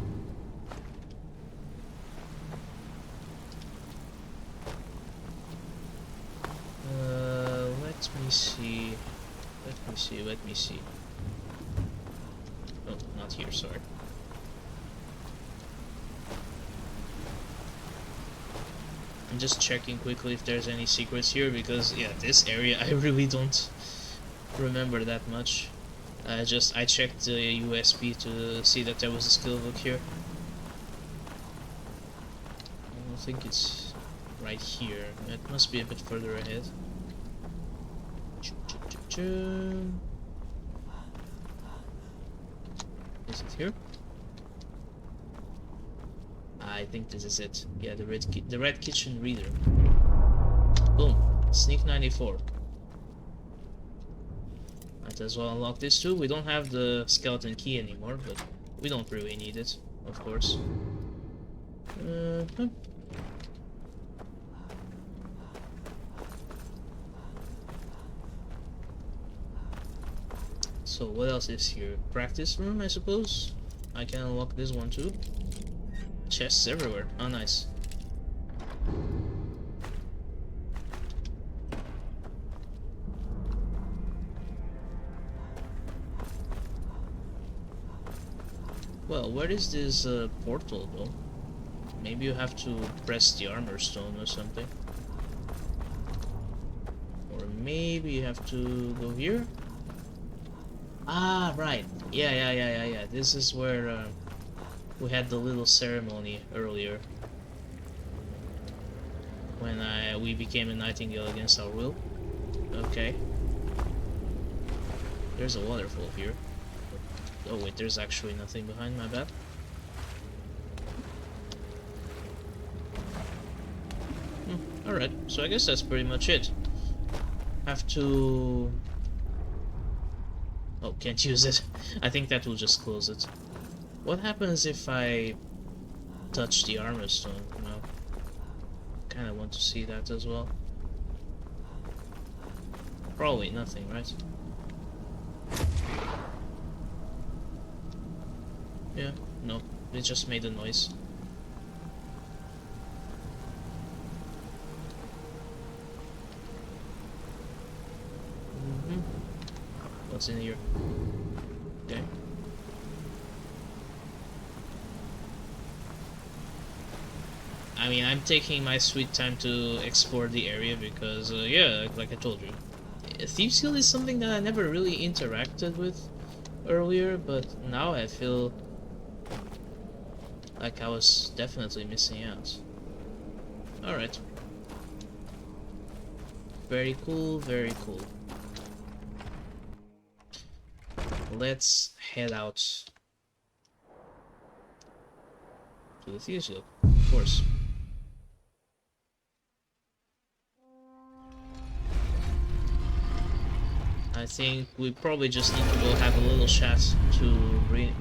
A: Let me see. Let me see. Oh, not here, sorry. I'm just checking quickly if there's any secrets here, because yeah, this area I really don't remember that much. I checked the USB to see that there was a skill book here. I don't think it's right here. It must be a bit further ahead. Is it here? I think this is it. Yeah, the red kitchen reader. Boom. Sneak 94. Might as well unlock this too. We don't have the skeleton key anymore, but we don't really need it, of course. So what else is here? Practice room, I suppose? I can unlock this one too. Chests everywhere. Oh, nice. Well, where is this portal though? Maybe you have to press the armor stone or something. Or maybe you have to go here? Ah, right. Yeah. This is where we had the little ceremony earlier. When we became a nightingale against our will. Okay. There's a waterfall here. Oh wait, there's actually nothing behind, my bad. Alright, so I guess that's pretty much it. Have to... Oh, can't use it. I think that will just close it. What happens if I touch the armor stone? No. Kinda want to see that as well. Probably nothing, right? Yeah, no. It just made a noise. What's in here? Okay. I mean, I'm taking my sweet time to explore the area because, yeah, like I told you, Thieves Guild is something that I never really interacted with earlier, but now I feel like I was definitely missing out. Alright. Very cool, very cool. Let's head out to the Thieves Guild, of course. I think we probably just need to go have a little chat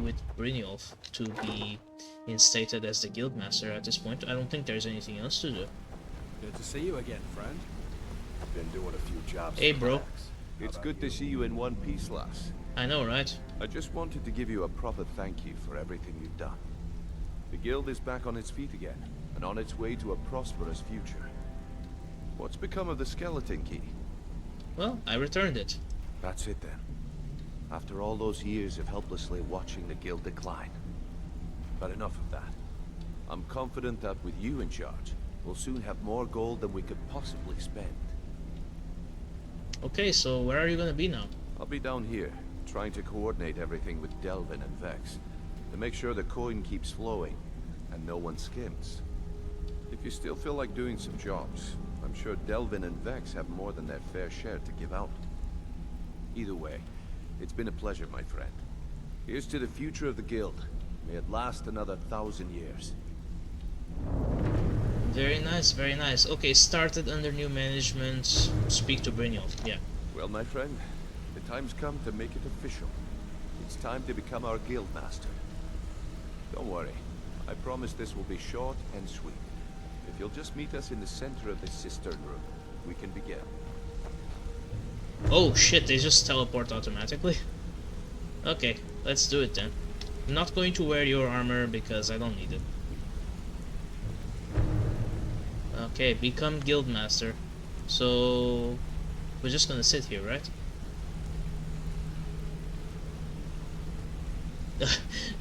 A: with Brynjolf to be instated as the guildmaster at this point. I don't think there's anything else to do.
G: Good to see you again, friend. Been doing a few jobs.
A: Hey, bro.
L: It's good to see you in one piece, lass.
A: I know, right?
L: I just wanted to give you a proper thank you for everything you've done. The guild is back on its feet again, and on its way to a prosperous future. What's become of the skeleton key?
A: Well, I returned it.
L: That's it then. After all those years of helplessly watching the guild decline. But enough of that. I'm confident that with you in charge, we'll soon have more gold than we could possibly spend.
A: Okay, so where are you gonna be now?
L: I'll be down here, trying to coordinate everything with Delvin and Vex, to make sure the coin keeps flowing, and no one skims. If you still feel like doing some jobs, I'm sure Delvin and Vex have more than their fair share to give out. Either way, it's been a pleasure, my friend. Here's to the future of the guild. May it last another 1,000 years.
A: Very nice, very nice. Okay, started under new management. Speak to Brynjolf. Yeah.
L: Well, my friend, the time's come to make it official. It's time to become our guildmaster. Don't worry. I promise this will be short and sweet. If you'll just meet us in the center of this cistern room, we can begin.
A: Oh shit, they just teleport automatically? Okay, let's do it then. I'm not going to wear your armor because I don't need it. Okay, become guildmaster. So we're just gonna sit here, right?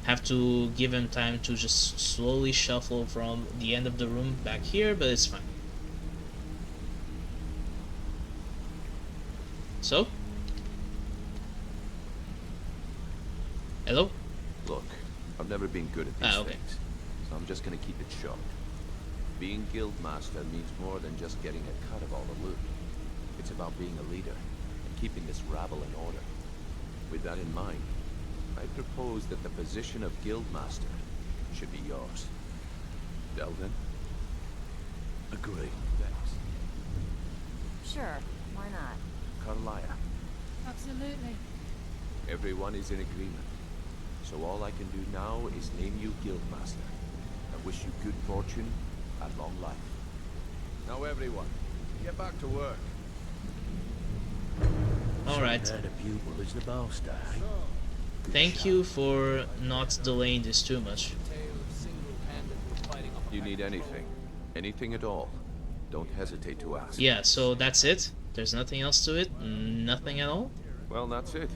A: Have to give him time to just slowly shuffle from the end of the room back here, but it's fine. So? Hello?
L: Look, I've never been good at these
A: okay.
L: things, so I'm just gonna keep it short. Being guildmaster means more than just getting a cut of all the loot. It's about being a leader and keeping this rabble in order. With that in mind, I propose that the position of guildmaster should be yours. Delvin?
B: Agree.
L: Vex?
F: Sure, why not?
L: Carlia?
K: Absolutely.
L: Everyone is in agreement. So all I can do now is name you guildmaster. I wish you good fortune and long life. Now everyone, get back to work.
A: Alright.
B: So that a pupil is the master, eh?
A: Thank you for not delaying this too much.
L: You need anything. Anything at all. Don't hesitate to ask.
A: Yeah, so that's it? There's nothing else to it? Nothing at all?
L: Well, that's it.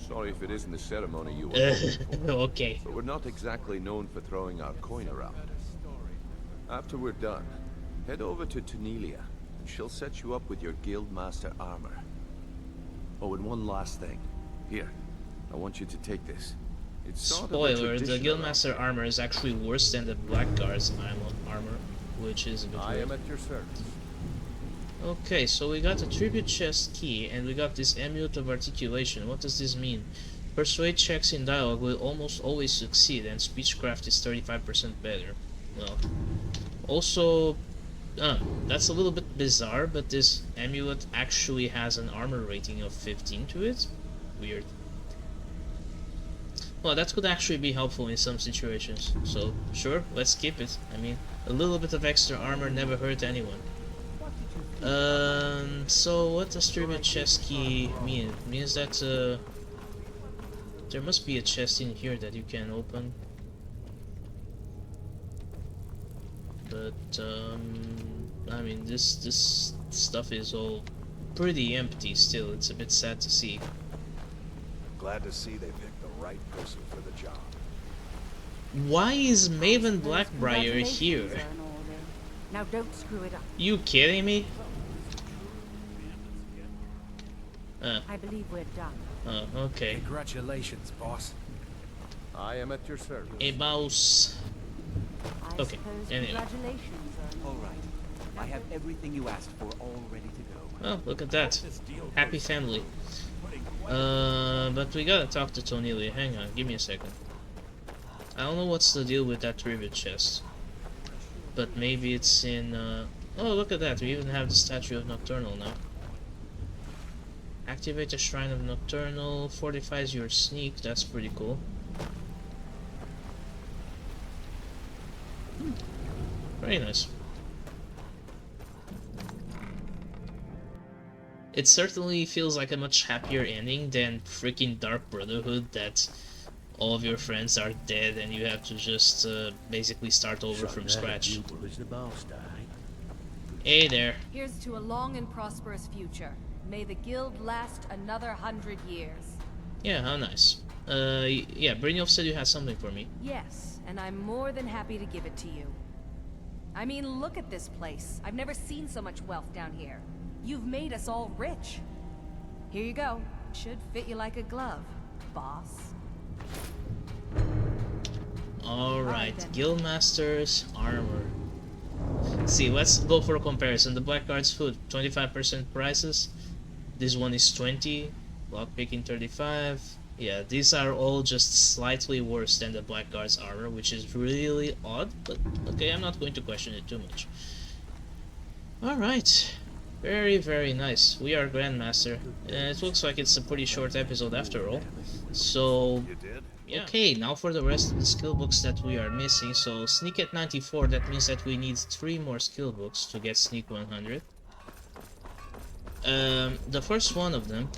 L: Sorry if it isn't the ceremony you were hoping for.
A: Okay.
L: But we're not exactly known for throwing our coin around. After we're done, head over to Tunelia, and she'll set you up with your guildmaster armor. Oh, and one last thing. Here, I want you to take this. It's sort
A: Spoiler,
L: of a
A: the
L: tradition
A: guildmaster armor is actually worse than the Blackguard's armor, which is a bit
G: I
A: weird.
G: am at your service.
A: Okay, so we got a tribute chest key, and we got this amulet of articulation. What does this mean? Persuade checks in dialogue will almost always succeed, and speechcraft is 35% better. Well, also, that's a little bit bizarre, but this amulet actually has an armor rating of 15 to it. Weird. Well, that could actually be helpful in some situations, so sure, let's keep it. I mean, a little bit of extra armor never hurt anyone. So what does tribute chest key mean? It means that there must be a chest in here that you can open. But I mean, this stuff is all pretty empty still. It's a bit sad to see.
G: Glad to see they picked the right person for the job.
A: Why is Maven Blackbriar here?
F: Now don't screw it up.
A: You kidding me?
F: I believe we're done.
A: Okay.
G: Congratulations, boss. I am at your service.
A: A mouse.
F: I
A: Okay,
F: suppose
A: anyway.
F: congratulations are
M: All right. I have everything you asked for all ready to go.
A: Well, look at that. Happy family. But we gotta talk to Tunelia. Hang on, give me a second. I don't know what's the deal with that tribute chest. But maybe it's in, oh, look at that. We even have the statue of Nocturnal now. Activate a Shrine of Nocturnal, fortifies your sneak, that's pretty cool. Very nice. It certainly feels like a much happier ending than freaking Dark Brotherhood, that all of your friends are dead and you have to just basically start over from scratch. Hey there.
F: Here's to a long and prosperous future. May the guild last another 100 years.
A: Yeah, how nice. Yeah, Brynjolf said you had something for me.
F: Yes, and I'm more than happy to give it to you. I mean, look at this place. I've never seen so much wealth down here. You've made us all rich. Here you go. Should fit you like a glove, boss.
A: Alright, Guildmaster's armor. See, let's go for a comparison. The Blackguard's hood, 25% prices. This one is 20. Lockpicking 35. Yeah, these are all just slightly worse than the Blackguard's armor, which is really odd, but okay, I'm not going to question it too much. Alright. Very, very nice. We are Grandmaster. And it looks like it's a pretty short episode after all. So, yeah. Okay, now for the rest of the skill books that we are missing. So, Sneak at 94, that means that we need 3 more skill books to get Sneak 100. The first one of them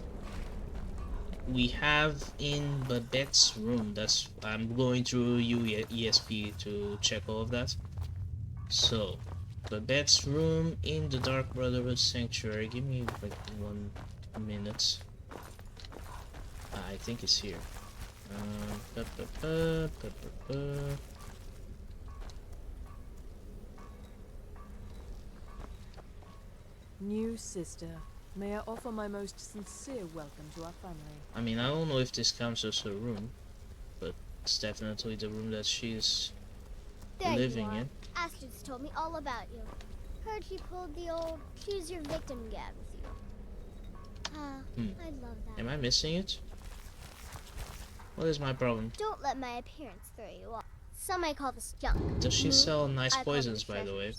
A: we have in Babette's room. That's, I'm going through ESP to check all of that. So, Babette's room in the Dark Brotherhood Sanctuary. Give me like 1 minute. I think it's here.
D: New sister, may I offer my most sincere welcome to our family.
A: I mean, I don't know if this counts as her room, but it's definitely the room that she's living in.
N: Astrid's told me all about you. Heard you pulled the old choose your victim gag with you. I love that.
A: Am I missing it? What is my problem?
N: Don't let my appearance throw you off. Some might call this junk.
A: Does she sell nice poisons, by the way?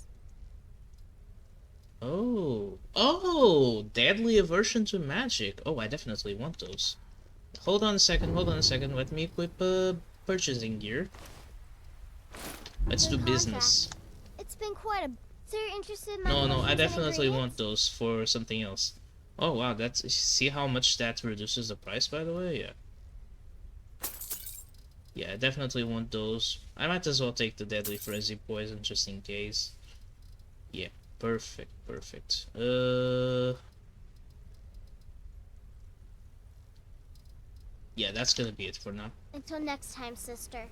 A: Oh, deadly aversion to magic. Oh, I definitely want those. Hold on a second, let me equip purchasing gear. Let's do business.
N: It's been quite a... So you're interested in my...
A: No, I definitely want those for something else. Oh wow, that's... See how much that reduces the price, by the way? Yeah. Yeah, I definitely want those. I might as well take the deadly frenzy poison just in case. Yeah, perfect. Yeah, that's gonna be it for now.
N: Until next time, sister.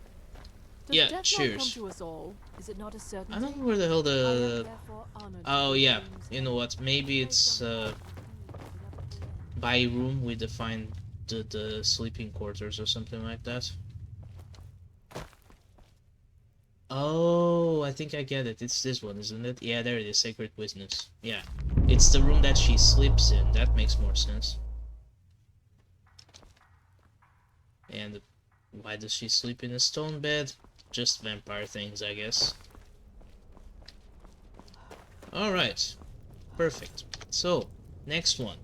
D: Does
A: yeah,
D: death
A: cheers.
D: Come to us all? Is it not a certainty?
A: I don't know where the hell the... Oh yeah, you know what? Maybe it's by room we define the sleeping quarters or something like that. Oh, I think I get it. It's this one, isn't it? Yeah, there it is. Sacred Witness. Yeah, it's the room that she sleeps in. That makes more sense. And why does she sleep in a stone bed? Just vampire things, I guess. Alright. Perfect. So, next one.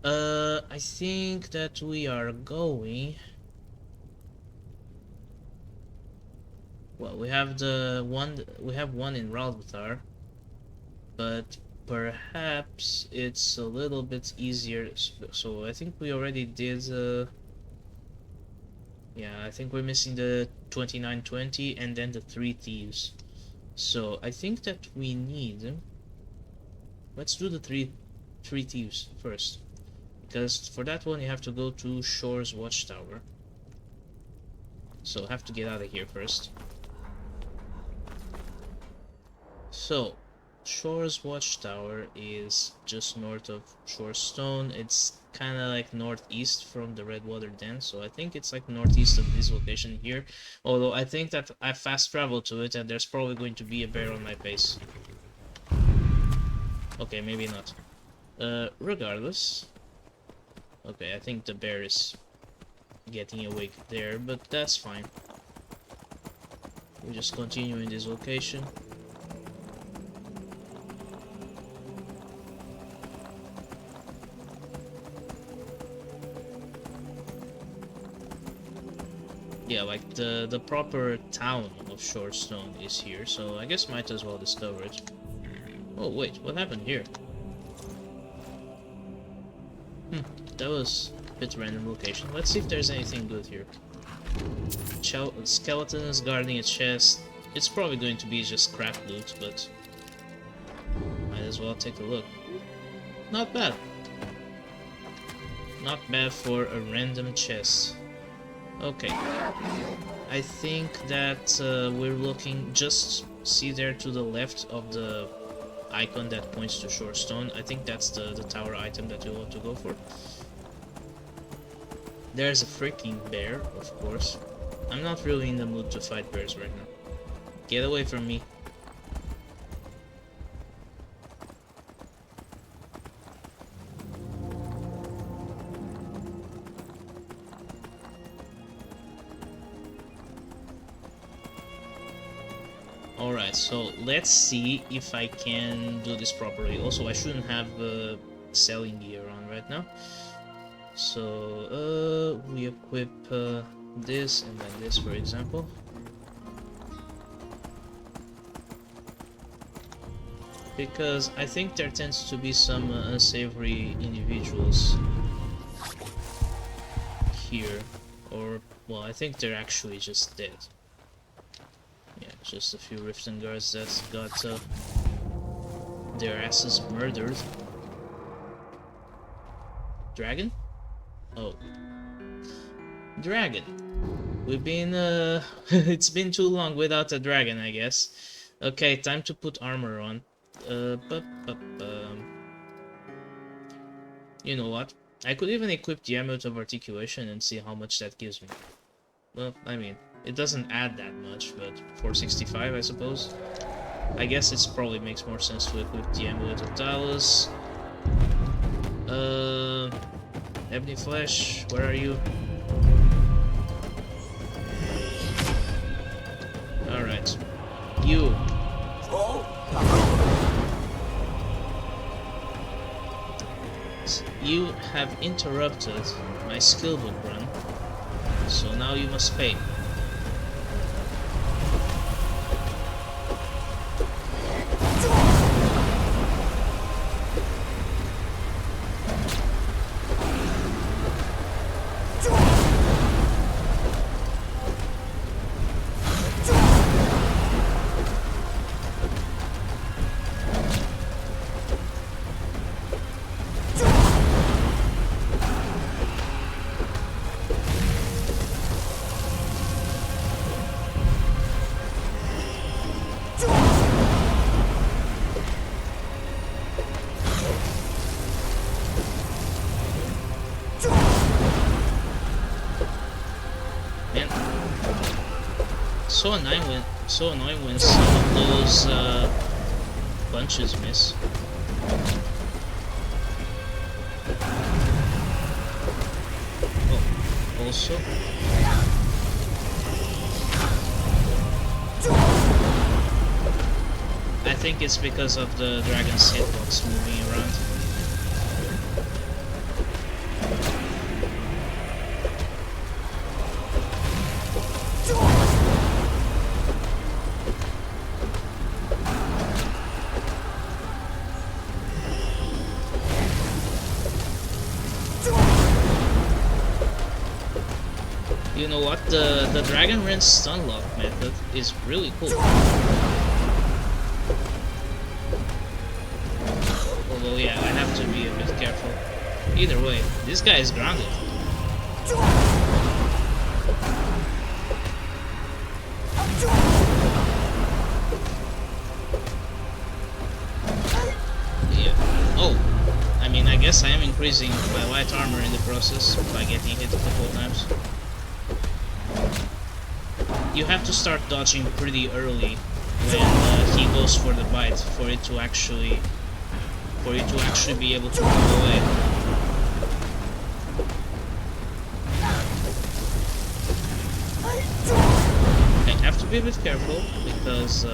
A: I think that we are going... Well, we have one in Ralvatar, but perhaps it's a little bit easier. So I think we already did. Yeah, I think we're missing the 2920 and then the 3 thieves. So I think that we need. Let's do the three thieves first, because for that one you have to go to Shore's Watchtower. So I have to get out of here first. So, Shore's Watchtower is just north of Shorestone. It's kind of like northeast from the Redwater Den, so I think it's like northeast of this location here. Although I think that I fast traveled to it and there's probably going to be a bear on my face. Okay, maybe not. Regardless. Okay, I think the bear is getting awake there, but that's fine. We just continue in this location. Yeah, like the proper town of Shortstone is here, so I guess might as well discover it. Oh wait, what happened here? That was a bit random location. Let's see if there's anything good here. Skeletons guarding a chest. It's probably going to be just crap loot, but might as well take a look. Not bad. Not bad for a random chest. Okay. I think that we're looking, just see there to the left of the icon that points to Shortstone. I think that's the tower item that you want to go for. There's a freaking bear, of course. I'm not really in the mood to fight bears right now. Get away from me. Alright, so let's see if I can do this properly. Also, I shouldn't have selling gear on right now. So, we equip this and then this, for example. Because I think there tends to be some unsavory individuals here. Or, well, I think they're actually just dead. Yeah, just a few Riften guards that got their asses murdered. Dragon? Oh. Dragon. We've been, it's been too long without a dragon, I guess. Okay, time to put armor on. You know what? I could even equip the Amulet of Articulation and see how much that gives me. Well, I mean, it doesn't add that much, but 465, I suppose. I guess it probably makes more sense to equip the Amulet of Talus. Ebony Flesh, where are you? Alright. You. You have interrupted my skill book run, so now you must pay. So annoying when some of those bunches miss. Oh, also. I think it's because of the dragon's hitbox moving around. You know what? The Dragon Rinse stun lock method is really cool. Although, yeah, I have to be a bit careful. Either way, this guy is grounded. Yeah. Oh, I mean, I guess I am increasing my light armor in the process by getting hit a couple of times. You have to start dodging pretty early when he goes for the bite for it to actually be able to move away. I have to be a bit careful because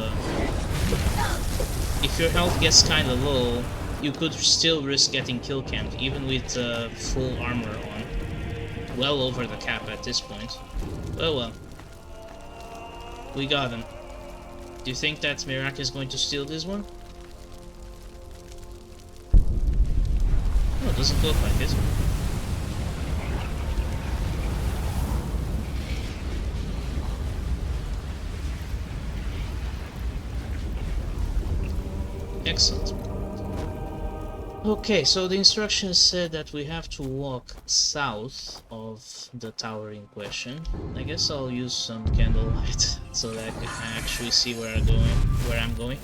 A: if your health gets kinda low, you could still risk getting kill camped even with full armor on. Well over the cap at this point. Oh well. We got him. Do you think that Mirak is going to steal this one? Oh, it doesn't look like it. Excellent. Okay, so the instructions said that we have to walk south of the tower in question. I guess I'll use some candlelight so that I can actually see where I'm going.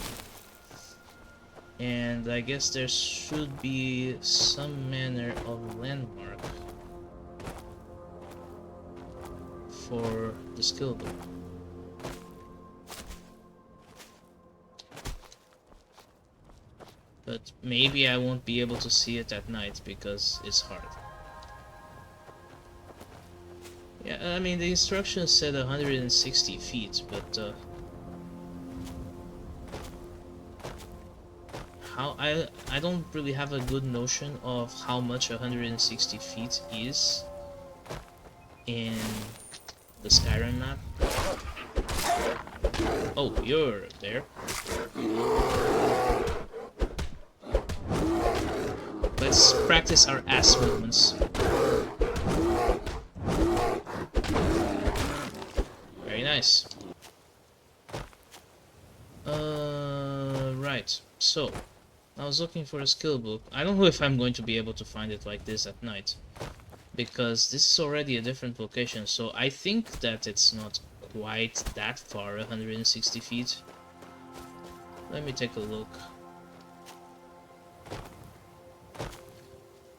A: And I guess there should be some manner of landmark for the skill book. But maybe I won't be able to see it at night because it's hard. Yeah, I mean the instructions said 160 feet, but how I don't really have a good notion of how much 160 feet is in the Skyrim map. Oh, you're there. Let's practice our ass movements. Very nice. Right. So, I was looking for a skill book. I don't know if I'm going to be able to find it like this at night, because this is already a different location. So I think that it's not quite that far, 160 feet. Let me take a look.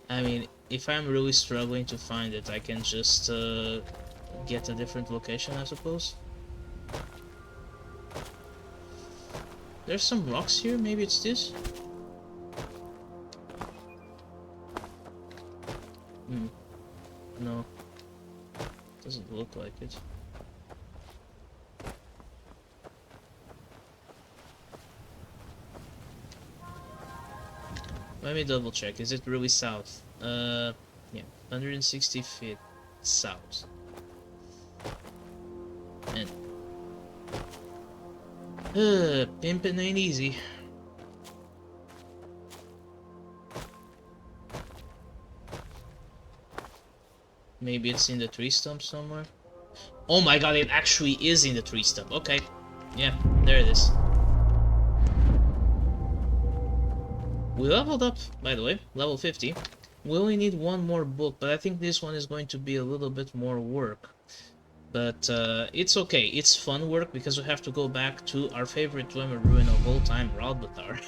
A: I mean, if I'm really struggling to find it, I can just get a different location, I suppose. There's some rocks here, maybe it's this? No. Doesn't look like it. Let me double check. Is it really south? Yeah, 160 feet south. And pimpin' ain't easy. Maybe it's in the tree stump somewhere. Oh my god, it actually is in the tree stump. Okay. Yeah, there it is. We leveled up, by the way, level 50. We only need one more book, but I think this one is going to be a little bit more work. But it's okay, it's fun work, because we have to go back to our favorite Dwemer ruin of all time, Ralbatar.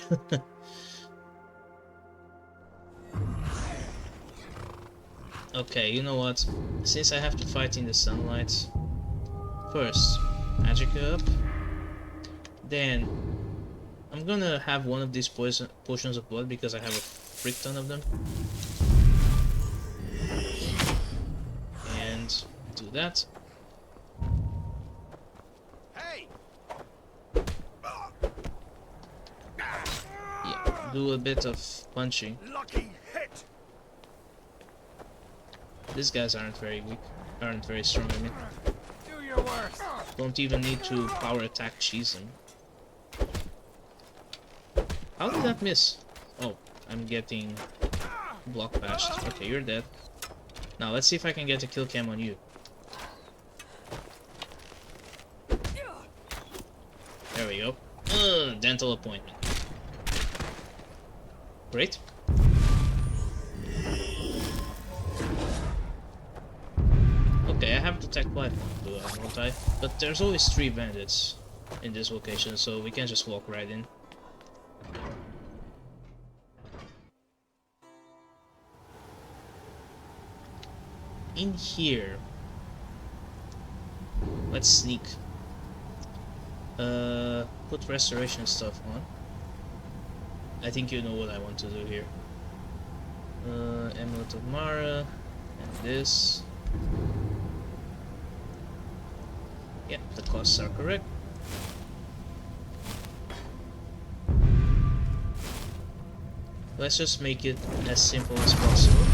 A: Okay, you know what? Since I have to fight in the sunlight, first, magic up, then I'm gonna have one of these potions of blood because I have a frick ton of them. And do that. Yeah, do a bit of punching. These guys aren't very weak, aren't very strong, I mean.
O: Do your worst.
A: Don't even need to power attack cheese him. How did that miss? Oh, I'm getting block bashed. Okay, you're dead. Now let's see if I can get a kill cam on you. There we go. Dental appointment. Great. Okay, I have to attack platform, won't I? But there's always 3 bandits in this location, so we can just walk right in. In here, let's sneak. Put restoration stuff on. I think you know what I want to do here. Amulet of Mara, and this. Yep, the costs are correct. Let's just make it as simple as possible.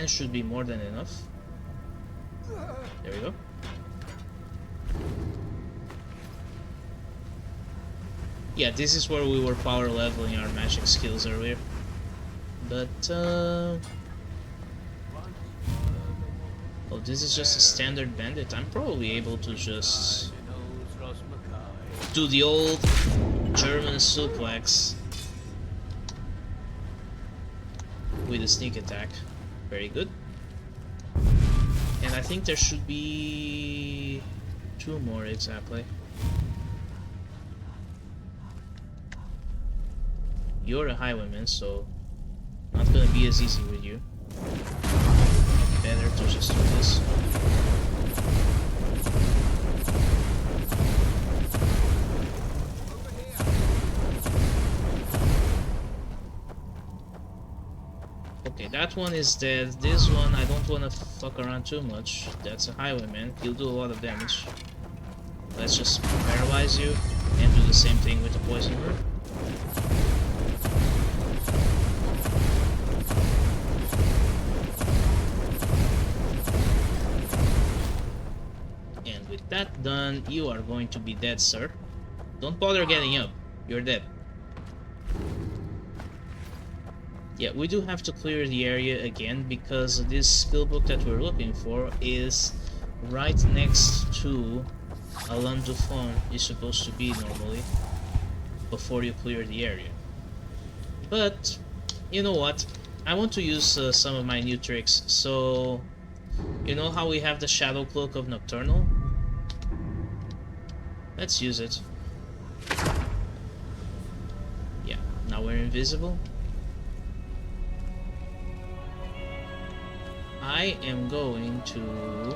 A: 10 should be more than enough. There we go. Yeah, this is where we were power leveling our magic skills earlier. But, oh, this is just a standard bandit. I'm probably able to just do the old German suplex with a sneak attack. Very good. And I think there should be 2 more exactly. You're a highwayman, so not gonna be as easy with you. Better to just do this. Okay, that one is dead. This one, I don't want to fuck around too much. That's a highwayman. He'll do a lot of damage. Let's just paralyze you and do the same thing with the poisoner. And with that done, you are going to be dead, sir. Don't bother getting up. You're dead. Yeah, we do have to clear the area again because this skill book that we're looking for is right next to a Land du Fond is supposed to be normally before you clear the area. But, you know what? I want to use some of my new tricks. So, you know how we have the Shadow Cloak of Nocturnal? Let's use it. Yeah, now we're invisible. I am going to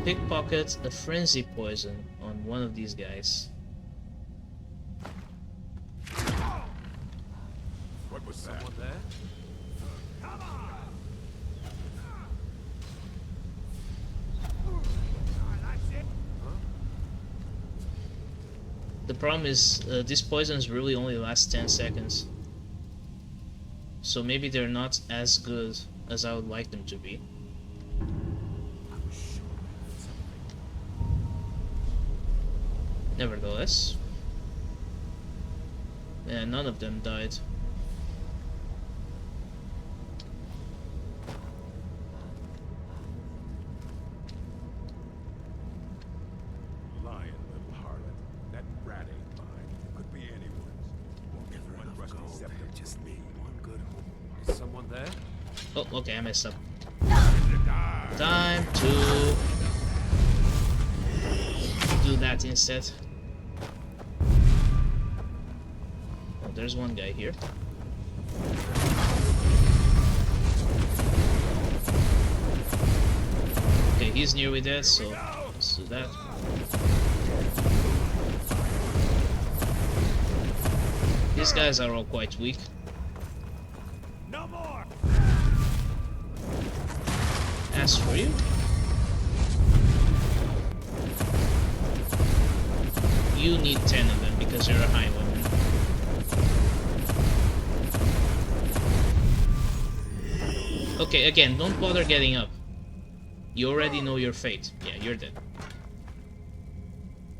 A: pickpocket a frenzy poison on one of these guys.
O: What was that? Someone there? Come on!
A: The problem is these poisons really only last 10 seconds. So maybe they're not as good as I would like them to be. Nevertheless. Yeah, none of them died.
O: Lying little harlot. That rat ain't mine. Could be anyone's. Won't give her one rusty scepter. Just me. One good home. Is someone there?
A: Oh, okay, I messed up. Time to do that instead. Oh, there's one guy here. Okay, he's nearly dead, so let's do that. These guys are all quite weak.
O: No more.
A: As for you, you need 10 of them because you're a highwayman. Okay, again, don't bother getting up. You already know your fate. Yeah, you're dead.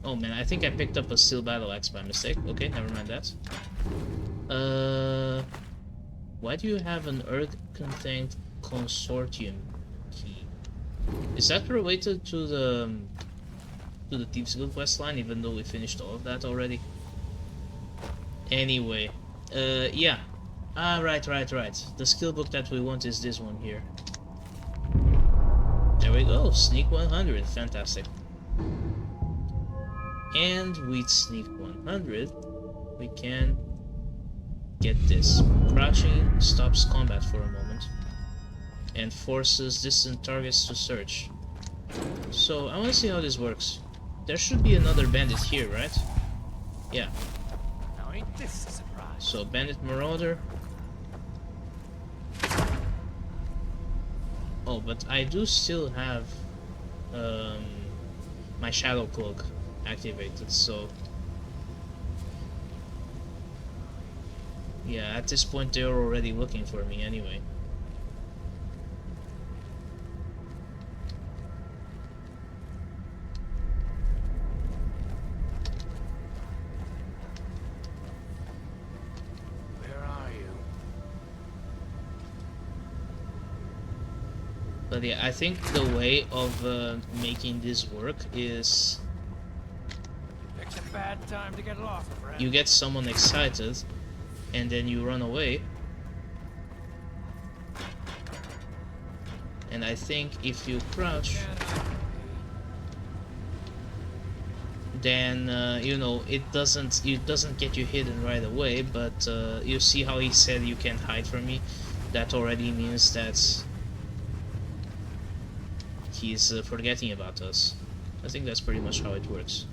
A: Oh man, I think I picked up a steel battle axe by mistake. Okay, never mind that. Why do you have an Earth-contained consortium key? Is that related to the Thieves Guild questline, even though we finished all of that already? Anyway, yeah. Ah, right. The skill book that we want is this one here. There we go, Sneak 100, fantastic. And with Sneak 100, we can get this. Crouching stops combat for a moment and forces distant targets to search. So I want to see how this works. There should be another bandit here, right? Yeah.
O: Now ain't this a surprise?
A: So bandit marauder. Oh, but I do still have my shadow cloak activated, so Yeah, at this point they're already looking for me anyway.
H: Where are you?
A: But yeah, I think the way of making this work is
H: Picked a bad time to get lost, friend.
A: you get someone excited and then you run away. And I think if you crouch, then you know, it doesn't get you hidden right away, but you see how he said you can't hide from me? That already means that he's forgetting about us. I think that's pretty much how it works.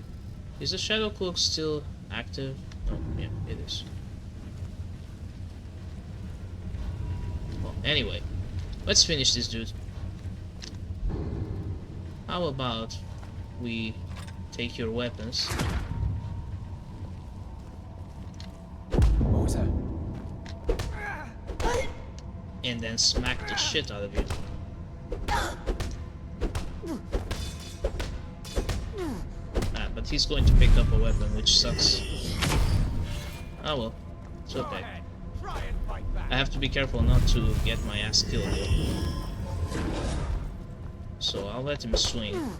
A: Is the shadow cloak still active? Oh, yeah, it is. Well, anyway, let's finish this dude. How about we take your weapons?
M: What was that?
A: And then smack the shit out of you. But he's going to pick up a weapon, which sucks. Oh well, it's okay. I have to be careful not to get my ass killed though. So I'll let him swing.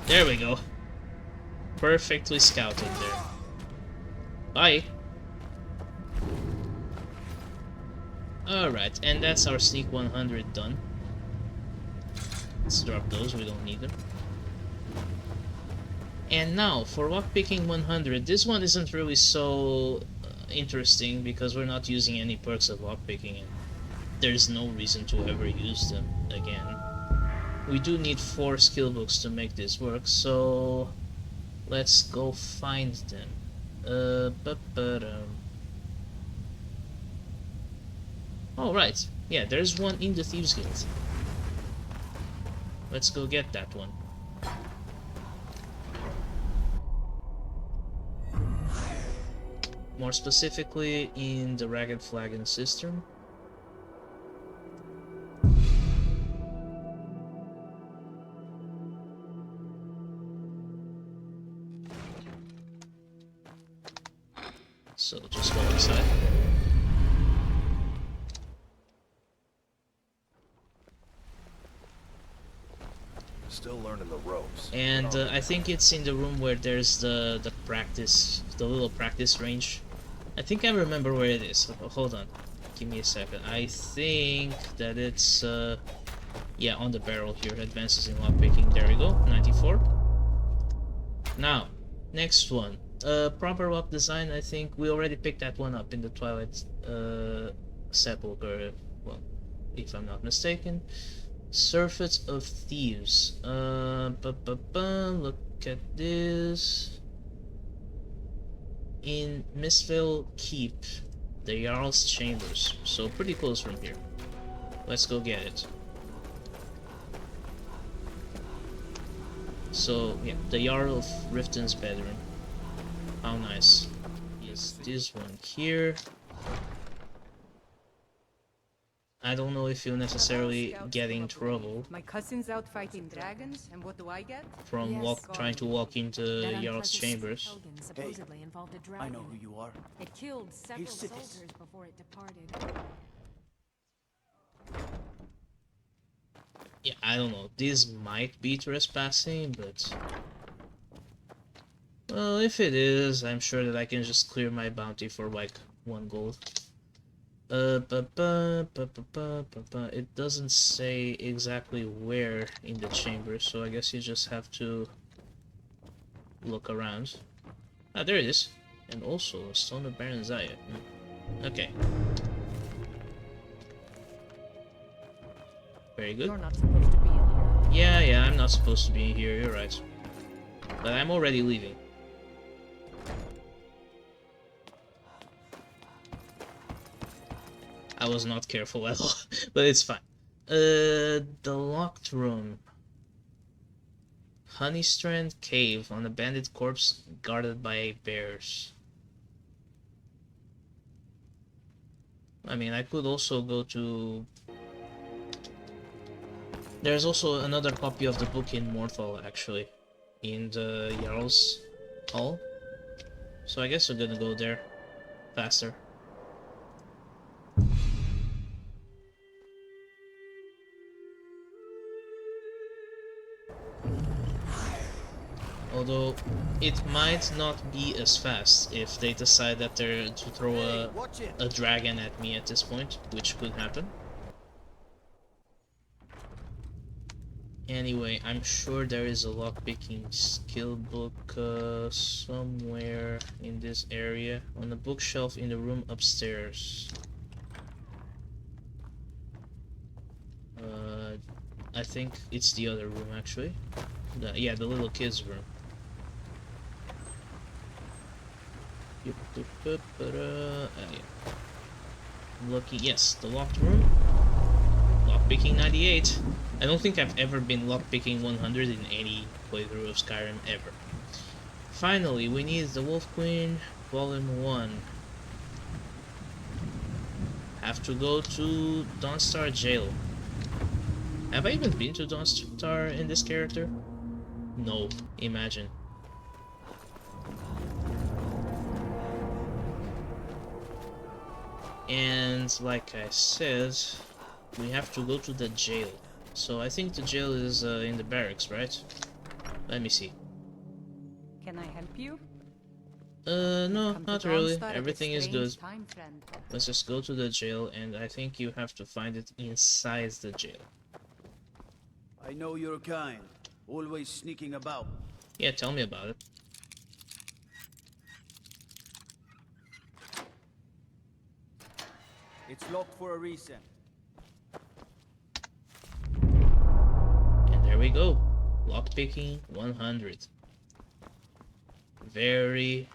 A: There we go. Perfectly scouted there. Bye. Alright, and that's our sneak 100 done. Let's drop those, we don't need them. And now, for lockpicking 100, this one isn't really so interesting because we're not using any perks of lockpicking and there's no reason to ever use them again. We do need 4 skill books to make this work, so let's go find them. Oh, right. Yeah, there's one in the Thieves Guild. Let's go get that one. More specifically, in the Ragged Flagon Cistern. So, just go inside.
G: Still learning the ropes.
A: And I think it's in the room where there's the little practice range. I think I remember where it is. Hold on, give me a second. I think that it's yeah, on the barrel here. Advances in lockpicking. There we go. 94. Now, next one. Proper lock design. I think we already picked that one up in the Twilight Sepulchre. Well, if I'm not mistaken. Surfeit of Thieves. Look at this. In Mistvale Keep, the Jarl's Chambers. So pretty close from here. Let's go get it. So yeah, the Jarl of Riften's bedroom. How nice. Is this one here? I don't know if you'll necessarily get in trouble.
F: My cousin's out fighting dragons, and what do I get?
A: From trying to walk into Jarl's chambers.
M: Hey, I know who you are.
D: It killed several soldiers before it departed.
A: Yeah, I don't know. This might be trespassing, but well, if it is, I'm sure that I can just clear my bounty for like 1 gold. It doesn't say exactly where in the chamber, so I guess you just have to look around. Ah, there it is. And also a Stone of Baron Zaya. Okay. Very good.
F: You're not supposed to be in here.
A: Yeah, I'm not supposed to be in here, you're right. But I'm already leaving. I was not careful at all, but it's fine. The locked room. Honeystrand Cave on a bandit corpse guarded by bears. I mean, I could also go to... There's also another copy of the book in Morthal, actually, in the Jarl's Hall. So I guess we're gonna go there faster. Although, it might not be as fast if they decide that they're to throw a dragon at me at this point, which could happen. Anyway, I'm sure there is a lockpicking skill book somewhere in this area, on the bookshelf in the room upstairs. I think it's the other room actually. Yeah, the little kids' room. Yeah. I'm looking, yes, the locked room. Lockpicking 98. I don't think I've ever been lockpicking 100 in any playthrough of Skyrim ever. Finally, we need the Wolf Queen, Volume 1. Have to go to Dawnstar Jail. Have I even been to Dawnstar in this character? No, imagine. And like I said, we have to go to the jail. So I think the jail is in the barracks, right? Let me see.
F: Can I help you?
A: No, not really. Everything is good. Let's just go to the jail, and I think you have to find it inside the jail.
P: I know your kind. Always sneaking about.
A: Yeah, tell me about it.
P: It's locked for a reason.
A: And there we go. Lockpicking 100. Very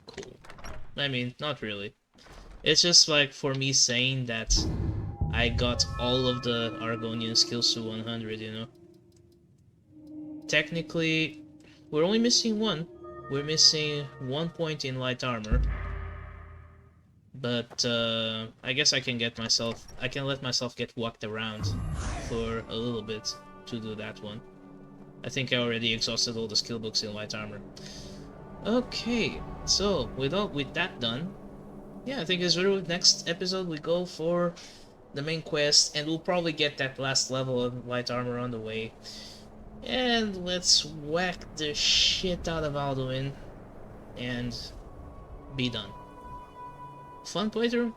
A: cool. I mean, not really. It's just like for me saying that I got all of the Argonian skills to 100, you know. Technically, we're only missing one. We're missing 1 point in light armor. But I guess I can let myself get walked around for a little bit to do that one. I think I already exhausted all the skill books in light armor. Okay, so with that done, yeah, I think this video, next episode we go for the main quest, and we'll probably get that last level of light armor on the way. And let's whack the shit out of Alduin and be done. Fun playthrough.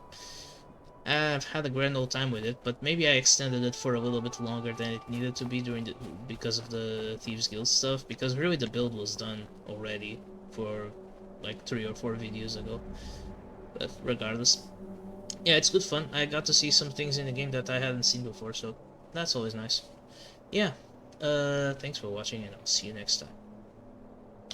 A: I've had a grand old time with it, but maybe I extended it for a little bit longer than it needed to be because of the Thieves Guild stuff, because really the build was done already for like 3 or 4 videos ago. But regardless, yeah, it's good fun. I got to see some things in the game that I hadn't seen before, so that's always nice. Yeah, thanks for watching, and I'll see you next time.